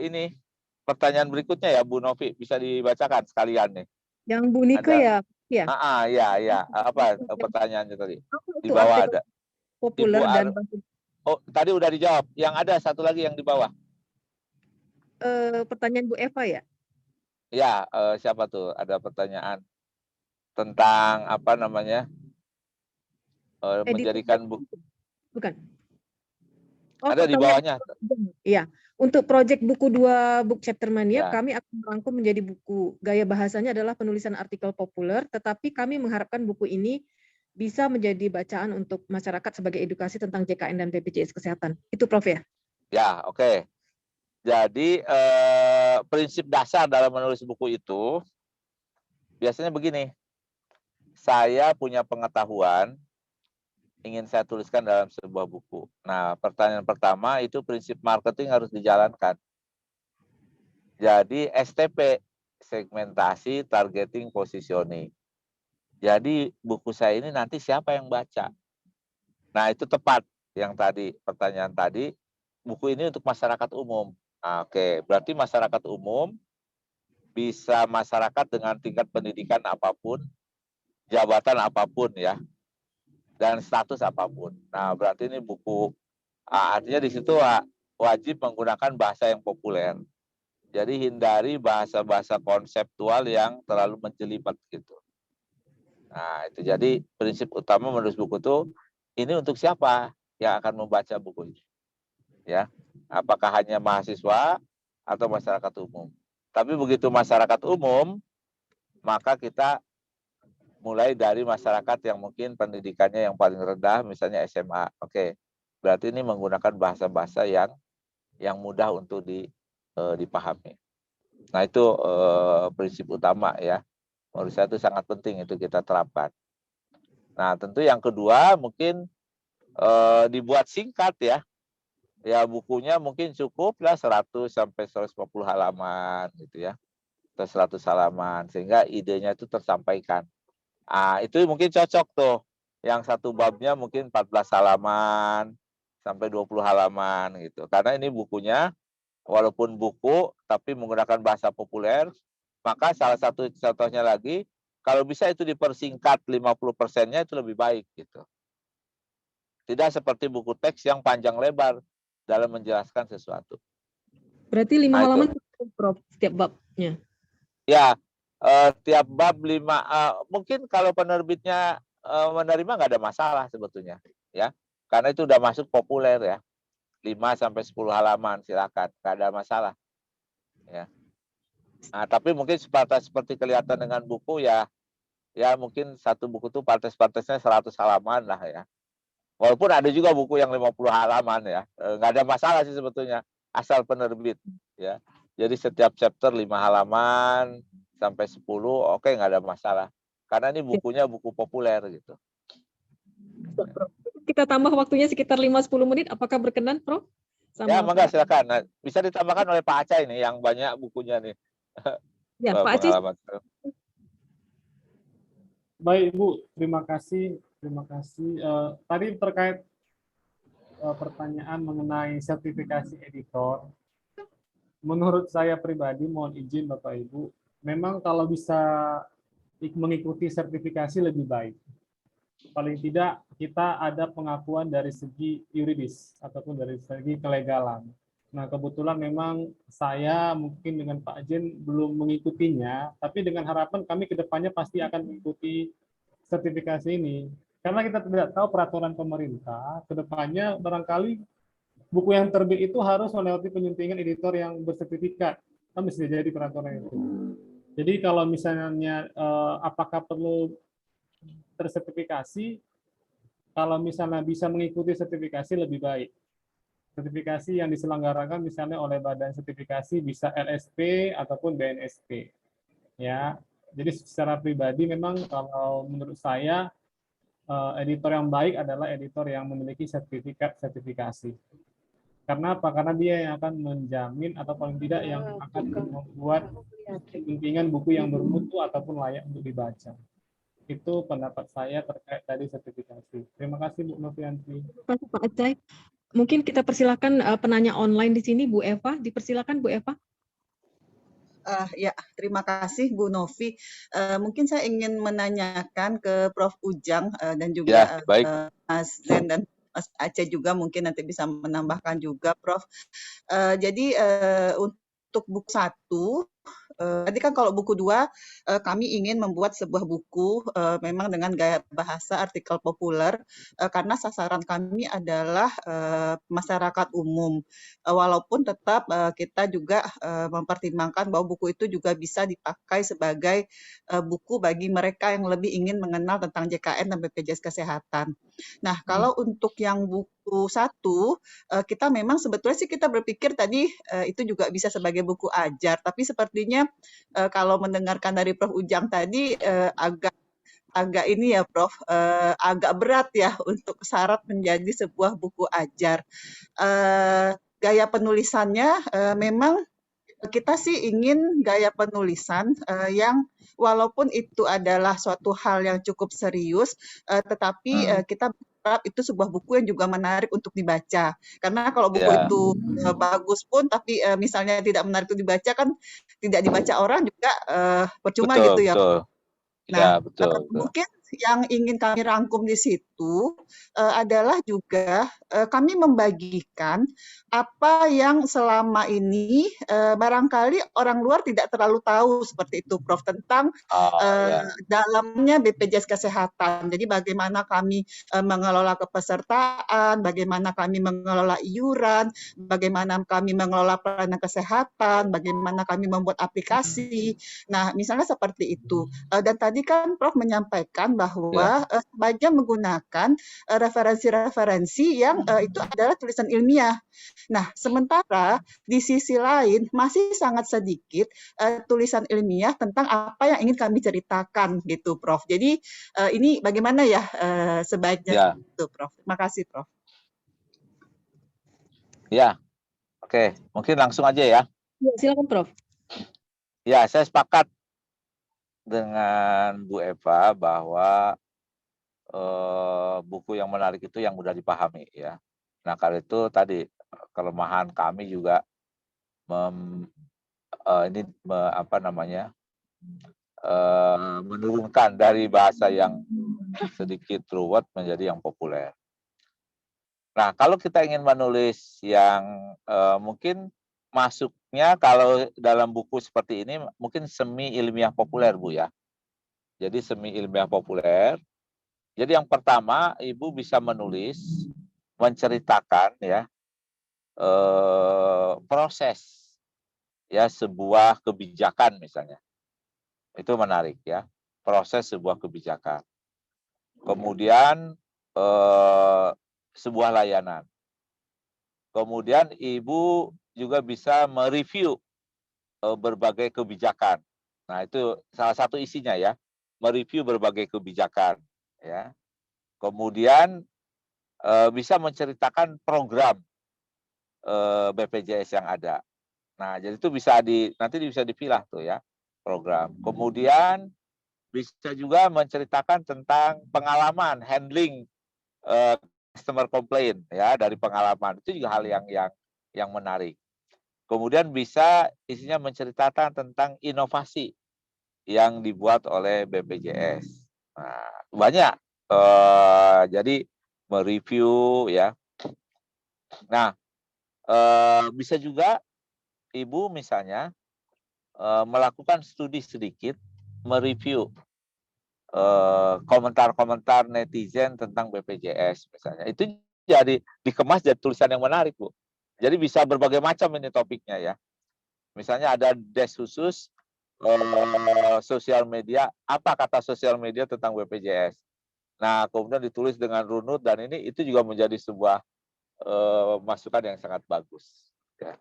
ini pertanyaan berikutnya ya Bu Novi, bisa dibacakan sekalian nih. Yang Bu Nike Ada, ya? ya. Apa pertanyaannya tadi? Apa Di itu bawah artikel ada. populer Ibu dan Oh, tadi udah dijawab. Yang ada satu lagi yang di bawah. pertanyaan Bu Eva ya? Ya, siapa tuh? Ada pertanyaan tentang apa namanya? Menjadikan buku. Bukan. Oh, Ada di bawahnya. Iya. Untuk proyek buku 2 Book Chapter Mania, Ya. kami akan merangkum menjadi buku. Gaya bahasanya adalah penulisan artikel populer, tetapi kami mengharapkan buku ini bisa menjadi bacaan untuk masyarakat sebagai edukasi tentang JKN dan BPJS Kesehatan. Itu Prof ya? Ya, oke. Jadi prinsip dasar dalam menulis buku itu biasanya begini. Saya punya pengetahuan ingin saya tuliskan dalam sebuah buku. Nah, pertanyaan pertama itu prinsip marketing harus dijalankan. Jadi STP, segmentasi, targeting, positioning. Jadi buku saya ini nanti siapa yang baca? Nah, itu tepat yang tadi, pertanyaan tadi, buku ini untuk masyarakat umum. Nah, oke, berarti masyarakat umum bisa masyarakat dengan tingkat pendidikan apapun, jabatan apapun ya, dan status apapun. Nah, berarti ini buku, artinya di situ wajib menggunakan bahasa yang populer. Jadi hindari bahasa-bahasa konseptual yang terlalu menjelimet gitu. Nah, itu jadi prinsip utama menulis buku itu, ini untuk siapa yang akan membaca buku ini? Ya, apakah hanya mahasiswa atau masyarakat umum? Tapi begitu masyarakat umum, maka kita mulai dari masyarakat yang mungkin pendidikannya yang paling rendah, misalnya SMA. Oke, berarti ini menggunakan bahasa-bahasa yang mudah untuk dipahami. Nah, itu prinsip utama ya. Menurut saya itu sangat penting itu kita terapkan. Nah, tentu yang kedua mungkin dibuat singkat ya. Ya bukunya mungkin cukup lah 100 sampai 150 halaman gitu ya. Atau 100 halaman sehingga idenya itu tersampaikan. Itu mungkin cocok tuh. Yang satu babnya mungkin 14 halaman sampai 20 halaman gitu. Karena ini bukunya walaupun buku tapi menggunakan bahasa populer, maka salah satu contohnya lagi, kalau bisa itu dipersingkat 50%-nya itu lebih baik gitu. Tidak seperti buku teks yang panjang lebar dalam menjelaskan sesuatu. Berarti 5 halaman Prof setiap babnya. Ya, tiap bab 5, mungkin kalau penerbitnya menerima nggak ada masalah sebetulnya, ya. Karena itu udah masuk populer ya. 5 sampai 10 halaman silakan, nggak ada masalah. Ya. Nah, tapi mungkin seperti kelihatan dengan buku ya mungkin satu buku tuh partes-partesnya 100 halaman lah ya. Walaupun ada juga buku yang 50 halaman ya. Nggak ada masalah sih sebetulnya, asal penerbit ya. Jadi setiap chapter 5 halaman sampai 10, oke, nggak ada masalah. Karena ini bukunya buku populer gitu. Kita tambah waktunya sekitar 5-10 menit. Apakah berkenan, Prof? Ya, Sama mangga Pak? silakan. Nah, bisa ditambahkan oleh Pak Acai ini yang banyak bukunya nih. Ya, Pak Aziz. Pengalaman. Baik, Bu. Terima kasih. Terima kasih. Tadi terkait pertanyaan mengenai sertifikasi editor. Menurut saya pribadi, mohon izin Bapak Ibu, memang kalau bisa mengikuti sertifikasi lebih baik. Paling tidak kita ada pengakuan dari segi yuridis ataupun dari segi kelegalan. Nah, kebetulan memang saya mungkin dengan Pak Jen belum mengikutinya, tapi dengan harapan kami ke depannya pasti akan mengikuti sertifikasi ini. Karena kita tidak tahu peraturan pemerintah, ke depannya barangkali buku yang terbit itu harus melewati penyuntingan editor yang bersertifikat. Kan bisa jadi peraturan itu. Jadi kalau misalnya apakah perlu tersertifikasi, kalau misalnya bisa mengikuti sertifikasi lebih baik. Sertifikasi yang diselenggarakan misalnya oleh badan sertifikasi bisa LSP ataupun BNSP. Ya, jadi secara pribadi memang kalau menurut saya editor yang baik adalah editor yang memiliki sertifikat sertifikasi. Karena apa? Karena dia yang akan menjamin atau paling tidak yang akan membuat pentingkan buku yang bermutu ataupun layak untuk dibaca. Itu pendapat saya terkait tadi sertifikasi. Terima kasih Bu Novianti. Terima kasih Pak Acai. Mungkin kita persilakan penanya online di sini, Bu Eva. Dipersilakan Bu Eva. Ya, terima kasih Bu Novi. Mungkin saya ingin menanyakan ke Prof. Ujang dan juga baik. Mas Zen dan Mas Aceh juga mungkin nanti bisa menambahkan juga, Prof. Jadi untuk buku 1, tadi kan kalau buku 2 kami ingin membuat sebuah buku memang dengan gaya bahasa artikel populer karena sasaran kami adalah masyarakat umum. Walaupun tetap kita juga mempertimbangkan bahwa buku itu juga bisa dipakai sebagai buku bagi mereka yang lebih ingin mengenal tentang JKN dan BPJS Kesehatan. Nah, kalau untuk yang buku 1, kita memang sebetulnya sih kita berpikir tadi itu juga bisa sebagai buku ajar, tapi sepertinya kalau mendengarkan dari Prof. Ujang tadi agak ini ya Prof, agak berat ya untuk syarat menjadi sebuah buku ajar. Gaya penulisannya memang kita sih ingin gaya penulisan yang walaupun itu adalah suatu hal yang cukup serius, tetapi kita berharap itu sebuah buku yang juga menarik untuk dibaca. Karena kalau buku itu bagus pun, tapi misalnya tidak menarik untuk dibaca kan tidak dibaca orang juga percuma gitu ya. Betul. Nah, Ya, betul. mungkin yang ingin kami rangkum di situ adalah juga kami membagikan apa yang selama ini barangkali orang luar tidak terlalu tahu seperti itu, Prof, tentang dalamnya BPJS Kesehatan. Jadi bagaimana kami mengelola kepesertaan, bagaimana kami mengelola iuran, bagaimana kami mengelola pelayanan kesehatan, bagaimana kami membuat aplikasi. Nah, misalnya seperti itu. Dan tadi kan Prof menyampaikan bahwa sebagian menggunakan referensi-referensi yang itu adalah tulisan ilmiah. Nah, sementara di sisi lain masih sangat sedikit tulisan ilmiah tentang apa yang ingin kami ceritakan gitu, Prof. Jadi ini bagaimana ya sebaiknya itu, Prof. Terima kasih, Prof. Ya, oke. Mungkin langsung aja ya. Ya, silakan, Prof. Ya, saya sepakat dengan Bu Eva bahwa buku yang menarik itu yang mudah dipahami ya. Nah, kalau itu tadi kelemahan kami juga menurunkan dari bahasa yang sedikit ruwet menjadi yang populer. Nah, kalau kita ingin menulis yang mungkin masuknya kalau dalam buku seperti ini mungkin semi ilmiah populer Bu ya. Jadi semi ilmiah populer Jadi yang pertama, Ibu bisa menulis, menceritakan ya proses ya sebuah kebijakan misalnya. Itu menarik ya, proses sebuah kebijakan. Kemudian sebuah layanan. Kemudian Ibu juga bisa mereview berbagai kebijakan. Nah, itu salah satu isinya ya, mereview berbagai kebijakan ya. Kemudian bisa menceritakan program BPJS yang ada. Nah, jadi itu nanti bisa dipilah tuh ya program. Kemudian bisa juga menceritakan tentang pengalaman handling customer complaint ya, dari pengalaman. Itu juga hal yang menarik. Kemudian bisa isinya menceritakan tentang inovasi yang dibuat oleh BPJS. Nah, banyak. Jadi mereview ya. Nah, bisa juga Ibu misalnya melakukan studi sedikit, mereview komentar-komentar netizen tentang BPJS misalnya. Itu jadi dikemas jadi tulisan yang menarik, Bu. Jadi bisa berbagai macam ini topiknya ya. Misalnya ada desk khusus sosial media, apa kata sosial media tentang BPJS. Nah, kemudian ditulis dengan runut dan itu juga menjadi sebuah masukan yang sangat bagus. Ya.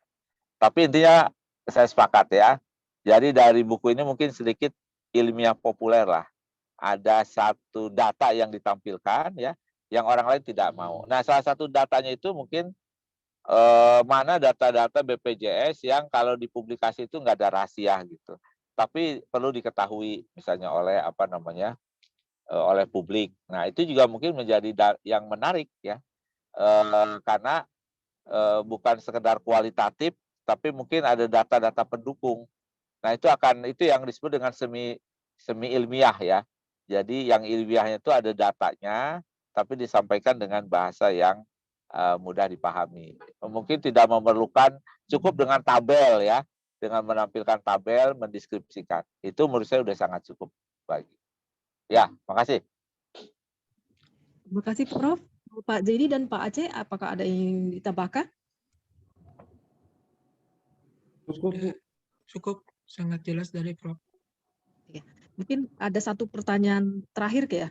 Tapi intinya saya sepakat ya. Jadi dari buku ini mungkin sedikit ilmiah populer lah. Ada satu data yang ditampilkan ya, yang orang lain tidak mau. Nah, salah satu datanya itu mungkin mana data-data BPJS yang kalau dipublikasi itu nggak ada rahasia gitu. Tapi perlu diketahui misalnya oleh oleh publik. Nah, itu juga mungkin menjadi yang menarik ya. Karena bukan sekedar kualitatif, tapi mungkin ada data-data pendukung. Nah, itu yang disebut dengan semi ilmiah ya. Jadi yang ilmiahnya itu ada datanya, tapi disampaikan dengan bahasa yang mudah dipahami. Mungkin tidak memerlukan, cukup dengan tabel ya, dengan menampilkan tabel, mendeskripsikan. Itu menurut saya sudah sangat cukup bagi. Ya, makasih. Terima kasih Prof. Pak Jadi dan Pak Aceh, apakah ada yang ditambahkan? Cukup, sangat jelas dari Prof. Mungkin ada satu pertanyaan terakhir ya.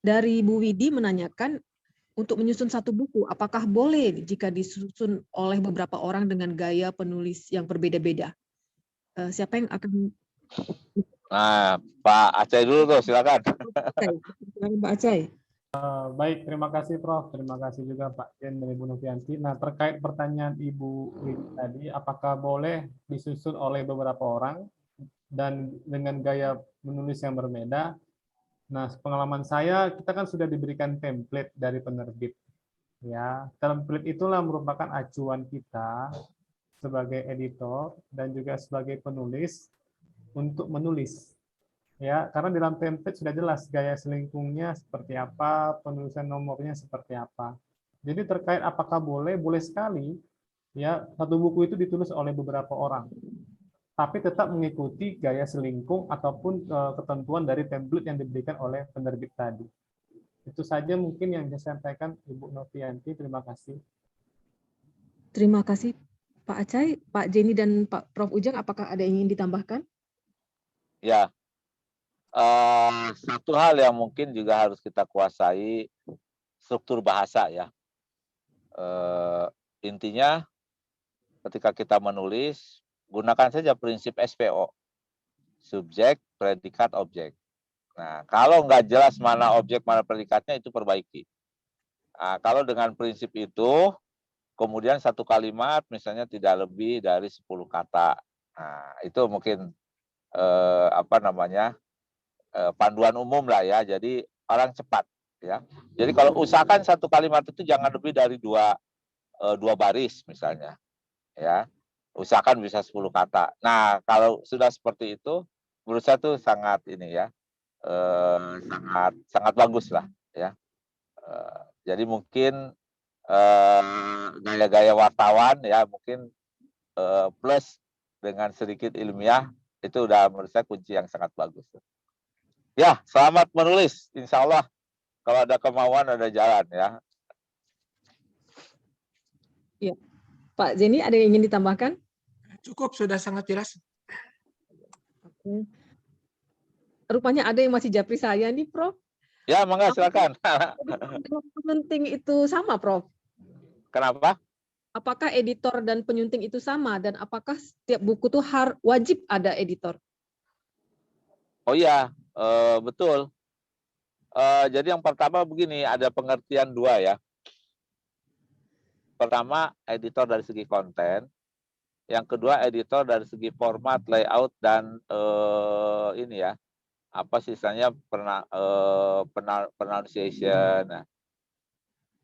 Dari Bu Widi menanyakan, untuk menyusun satu buku, apakah boleh jika disusun oleh beberapa orang dengan gaya penulis yang berbeda-beda? Siapa yang akan... Nah, Pak Aceh dulu tuh, silakan. Silakan Pak Aceh. Baik, terima kasih Prof. Terima kasih juga Pak Jen dan Ibu Novianti. Nah, terkait pertanyaan Ibu Widi tadi, apakah boleh disusun oleh beberapa orang dan dengan gaya menulis yang berbeda? Nah, pengalaman saya, kita kan sudah diberikan template dari penerbit. Ya, template itulah merupakan acuan kita sebagai editor dan juga sebagai penulis untuk menulis. Ya, karena dalam template sudah jelas gaya selingkungnya seperti apa, penulisan nomornya seperti apa. Jadi terkait apakah boleh, boleh sekali. Ya, satu buku itu ditulis oleh beberapa orang, tapi tetap mengikuti gaya selingkung ataupun ketentuan dari template yang diberikan oleh penerbit tadi. Itu saja mungkin yang saya sampaikan Ibu Novianti. Terima kasih. Terima kasih Pak Aceh, Pak Jenny dan Pak Prof Ujang, apakah ada yang ingin ditambahkan? Ya, satu hal yang mungkin juga harus kita kuasai, struktur bahasa ya. Intinya ketika kita menulis, gunakan saja prinsip SPO, subjek, predikat, objek. Nah, kalau nggak jelas mana objek, mana predikatnya, itu perbaiki. Nah, kalau dengan prinsip itu, kemudian satu kalimat misalnya tidak lebih dari 10 kata. Nah, itu mungkin panduan umum lah ya. Jadi orang cepat ya. Jadi kalau usahakan satu kalimat itu jangan lebih dari dua baris misalnya. Ya. Usahakan bisa 10 kata. Nah, kalau sudah seperti itu, menurut saya itu sangat sangat bagus lah ya. Jadi mungkin gaya-gaya wartawan ya mungkin plus dengan sedikit ilmiah, itu udah menurut saya kunci yang sangat bagus. Ya, selamat menulis, insya Allah Kalau ada kemauan ada jalan ya. Iya. Pak Jenny, ada yang ingin ditambahkan? Cukup, sudah sangat jelas. Oke. Rupanya ada yang masih japri saya nih, Prof. Ya, mangga silakan. Penyunting itu sama, Prof? Kenapa? Apakah editor dan penyunting itu sama? Dan apakah setiap buku tuh wajib ada editor? Oh iya, betul. Jadi yang pertama begini, ada pengertian dua ya. Pertama, editor dari segi konten. Yang kedua, editor dari segi format, layout, dan ini ya, apa sih istilahnya, pronunciation. Nah,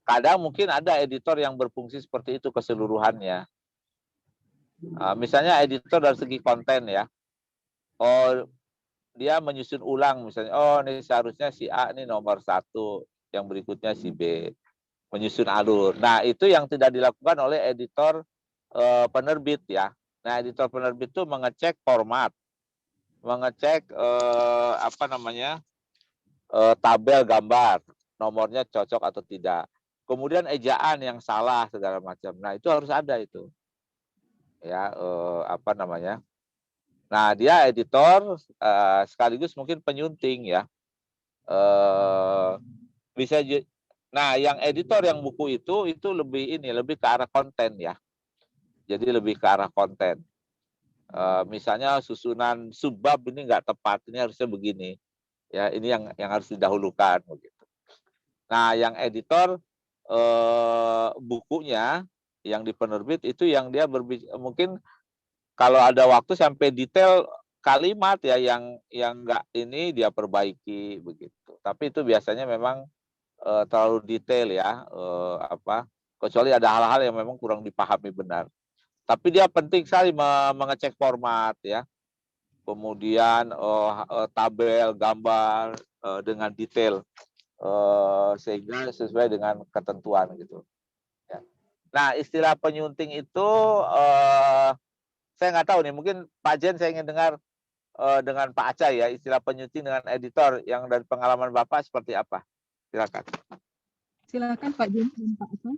kadang mungkin ada editor yang berfungsi seperti itu keseluruhannya. Misalnya editor dari segi konten ya. Oh, dia menyusun ulang misalnya, oh ini seharusnya si A ini nomor 1, yang berikutnya si B. Menyusun alur. Nah, itu yang tidak dilakukan oleh editor penerbit ya. Nah, editor penerbit itu mengecek format, mengecek tabel gambar, nomornya cocok atau tidak. Kemudian ejaan yang salah segala macam. Nah, itu harus ada itu. Ya, Nah, dia editor sekaligus mungkin penyunting ya. Bisa. Nah, yang editor yang buku itu lebih ke arah konten ya. Jadi lebih ke arah konten. Misalnya susunan subbab ini nggak tepat, ini harusnya begini. Ya, ini yang harus didahulukan begitu. Nah, yang editor bukunya yang di penerbit itu yang dia mungkin kalau ada waktu sampai detail kalimat ya yang nggak ini dia perbaiki begitu. Tapi itu biasanya memang terlalu detail ya, kecuali ada hal-hal yang memang kurang dipahami benar. Tapi dia penting sekali mengecek format ya, kemudian tabel, gambar dengan detail sehingga sesuai dengan ketentuan gitu. Ya. Nah, istilah penyunting itu saya nggak tahu nih, mungkin Pak Jen saya ingin dengar dengan Pak Aca ya, istilah penyunting dengan editor yang dari pengalaman Bapak seperti apa? Silakan. Silakan Pak Jenny dan Pak Aca.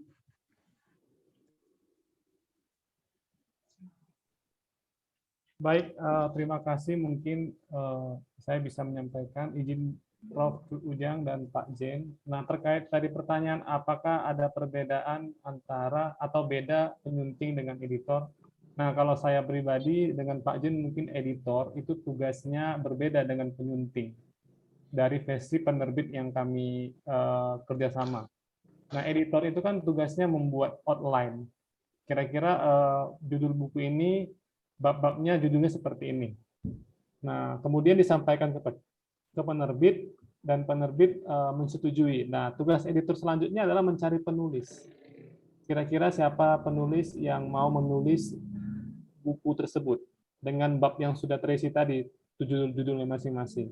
Baik, terima kasih. Mungkin saya bisa menyampaikan izin Prof. Ujang dan Pak Jen. Nah, terkait tadi pertanyaan apakah ada perbedaan antara atau beda penyunting dengan editor? Nah, kalau saya pribadi dengan Pak Jen mungkin editor itu tugasnya berbeda dengan penyunting dari versi penerbit yang kami kerjasama. Nah, editor itu kan tugasnya membuat outline. Kira-kira judul buku ini, bab-babnya judulnya seperti ini. Nah, kemudian disampaikan ke penerbit, dan penerbit mensetujui. Nah, tugas editor selanjutnya adalah mencari penulis. Kira-kira siapa penulis yang mau menulis buku tersebut dengan bab yang sudah terisi tadi, judul-judulnya masing-masing.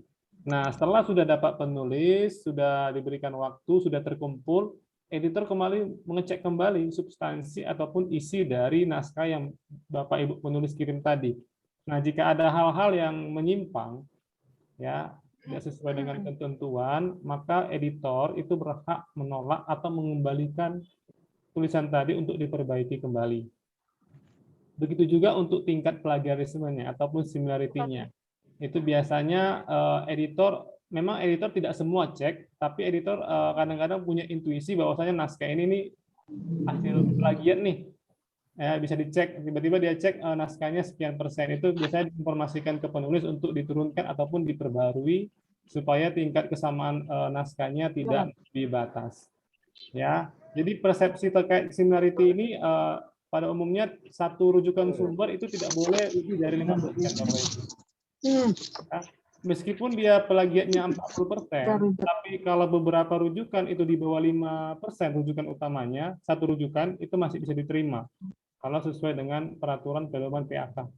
Nah, setelah sudah dapat penulis, sudah diberikan waktu, sudah terkumpul, editor kembali mengecek kembali substansi ataupun isi dari naskah yang Bapak Ibu penulis kirim tadi. Nah, jika ada hal-hal yang menyimpang, ya tidak sesuai dengan ketentuan, maka editor itu berhak menolak atau mengembalikan tulisan tadi untuk diperbaiki kembali. Begitu juga untuk tingkat plagiarismenya ataupun similarity-nya. Itu biasanya memang editor tidak semua cek, tapi editor kadang-kadang punya intuisi bahwasanya naskah ini nih hasil plagiat nih. Ya, bisa dicek, tiba-tiba dia cek naskahnya sekian persen, itu biasanya diinformasikan ke penulis untuk diturunkan ataupun diperbarui supaya tingkat kesamaan naskahnya tidak lebih batas. Ya, jadi persepsi terkait similarity ini pada umumnya satu rujukan sumber itu tidak boleh lebih dari 50%. Ya, meskipun dia plagiatnya 40%, tapi kalau beberapa rujukan itu di bawah 5% rujukan utamanya, satu rujukan itu masih bisa diterima kalau sesuai dengan peraturan pedoman PAK.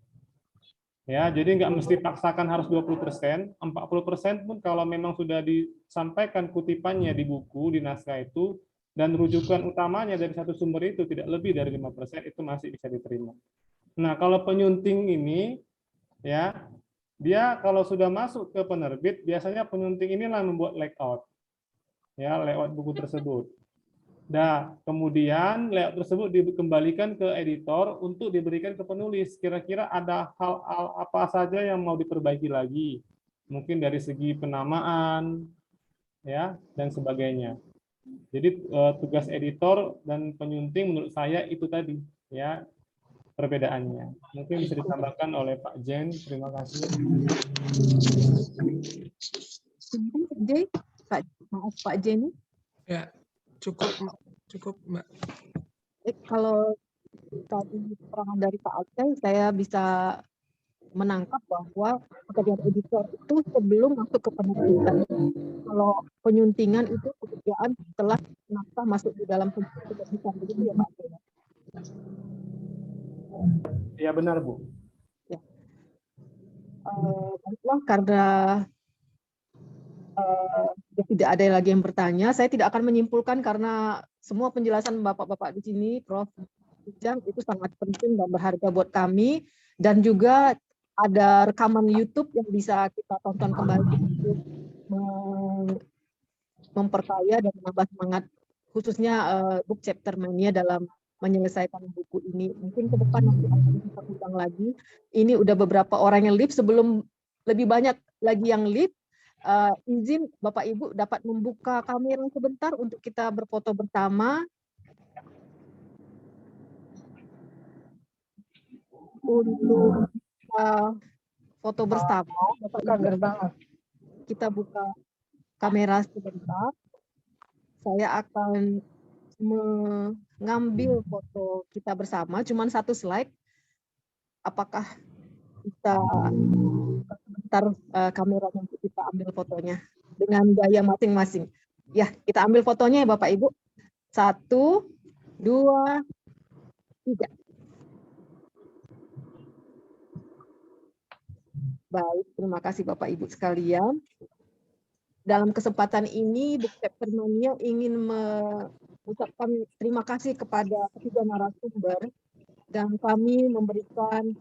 Ya, jadi nggak mesti paksakan harus 20%, 40% pun kalau memang sudah disampaikan kutipannya di buku, di naskah itu, dan rujukan utamanya dari satu sumber itu tidak lebih dari 5%, itu masih bisa diterima. Nah, kalau penyunting ini, ya, dia kalau sudah masuk ke penerbit, biasanya penyunting inilah membuat layout. ya layout buku tersebut. Nah, kemudian layout tersebut dikembalikan ke editor untuk diberikan ke penulis. Kira-kira ada hal-hal apa saja yang mau diperbaiki lagi? Mungkin dari segi penamaan, ya, dan sebagainya. Jadi tugas editor dan penyunting menurut saya itu tadi, ya, perbedaannya. Mungkin bisa ditambahkan oleh Pak Jen. Terima kasih. Pak Jenny. Ya, cukup Mbak. Kalau tadi keterangan dari Pak Aceh, saya bisa menangkap bahwa pekerjaan editor itu sebelum masuk ke penerbitan. Kalau penyuntingan itu pekerjaan setelah naskah masuk di dalam penerbitan, begitu ya Pak Aceh? Ya benar, Bu. Ya. Baiklah, karena tidak ada lagi yang bertanya, saya tidak akan menyimpulkan karena semua penjelasan Bapak-Bapak di sini, Prof. Ujang, itu sangat penting dan berharga buat kami, dan juga ada rekaman YouTube yang bisa kita tonton kembali untuk memperkaya dan menambah semangat, khususnya book chapter mania dalam menyelesaikan buku ini. Mungkin ke depan nanti akan kita undang lagi. Ini udah beberapa orang yang live, sebelum lebih banyak lagi yang live. Izin Bapak Ibu dapat membuka kamera sebentar untuk kita berfoto bersama. Untuk foto bersama, Bapak Ibu, kita buka kamera sebentar. Saya akan mengambil foto kita bersama, cuma satu slide. Apakah kita sebentar kameranya untuk kita ambil fotonya dengan gaya masing-masing. Ya, kita ambil fotonya ya Bapak Ibu. 1, 2, 3. Baik, terima kasih Bapak Ibu sekalian. Dalam kesempatan ini, Book Chapter Mania ingin mengucapkan terima kasih kepada ketiga narasumber, dan kami memberikan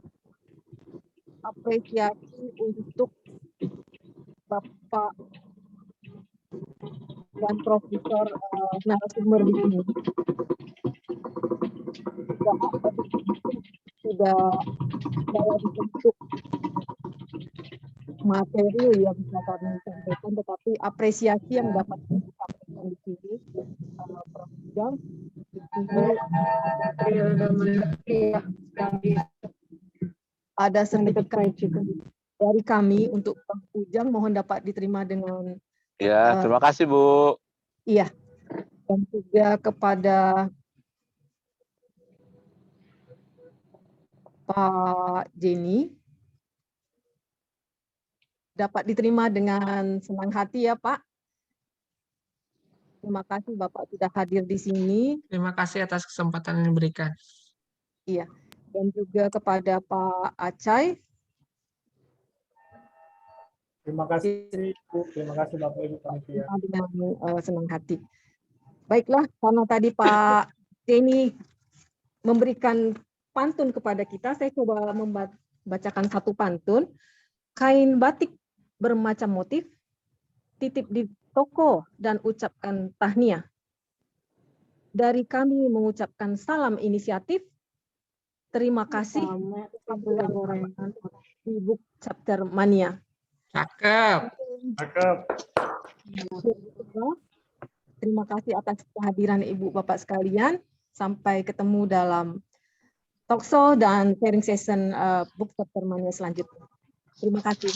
apresiasi untuk Bapak dan Profesor narasumber di sini. Sudah saya dibentuk materi yang bisa kami sampaikan, tetapi apresiasi yang dapat disampaikan di sini, Prof. Ujang, ada sedikit juga dari kami untuk Prof. Ujang, mohon dapat diterima dengan Ya, terima kasih Bu. Iya, dan juga kepada Pak Jenny, dapat diterima dengan senang hati ya Pak. Terima kasih Bapak sudah hadir di sini. Terima kasih atas kesempatan yang diberikan. Iya, dan juga kepada Pak Acai. Terima kasih Bu, terima kasih Bapak Ibu panitia. Dengan senang hati. Baiklah, karena tadi Pak Jenny memberikan pantun kepada kita, saya coba membacakan satu pantun. Kain batik bermacam motif, titip di toko dan ucapkan tahniah. Dari kami mengucapkan salam inisiatif. Terima kasih di Book Chapter Mania. Cakep. Cakep. Terima kasih atas kehadiran Ibu Bapak sekalian. Sampai ketemu dalam talkshow dan sharing session Book Chapter Mania selanjutnya. Terima kasih.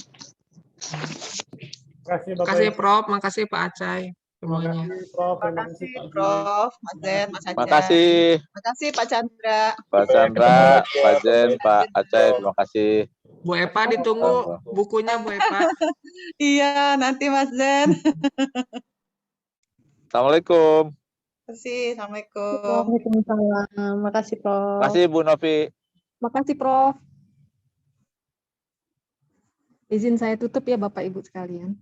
Terima kasih Bapak. Terima kasih Prof, makasih Pak Acai semuanya. Terima kasih Prof, Terima kasih Prof, Mas Zen, Mas Aceh. Terima kasih Terima kasih Pak Chandra. Pak Chandra, Pak Jen, Pak Acai, terima kasih. Bu Epa ditunggu bukunya Bu Epa. Iya, nanti Mas Zen. Assalamualaikum. Terima kasih, Assalamualaikum. Waalaikumsalam. Makasih Prof. Terima kasih Bu Novi. Makasih Prof. Izin saya tutup ya Bapak Ibu sekalian.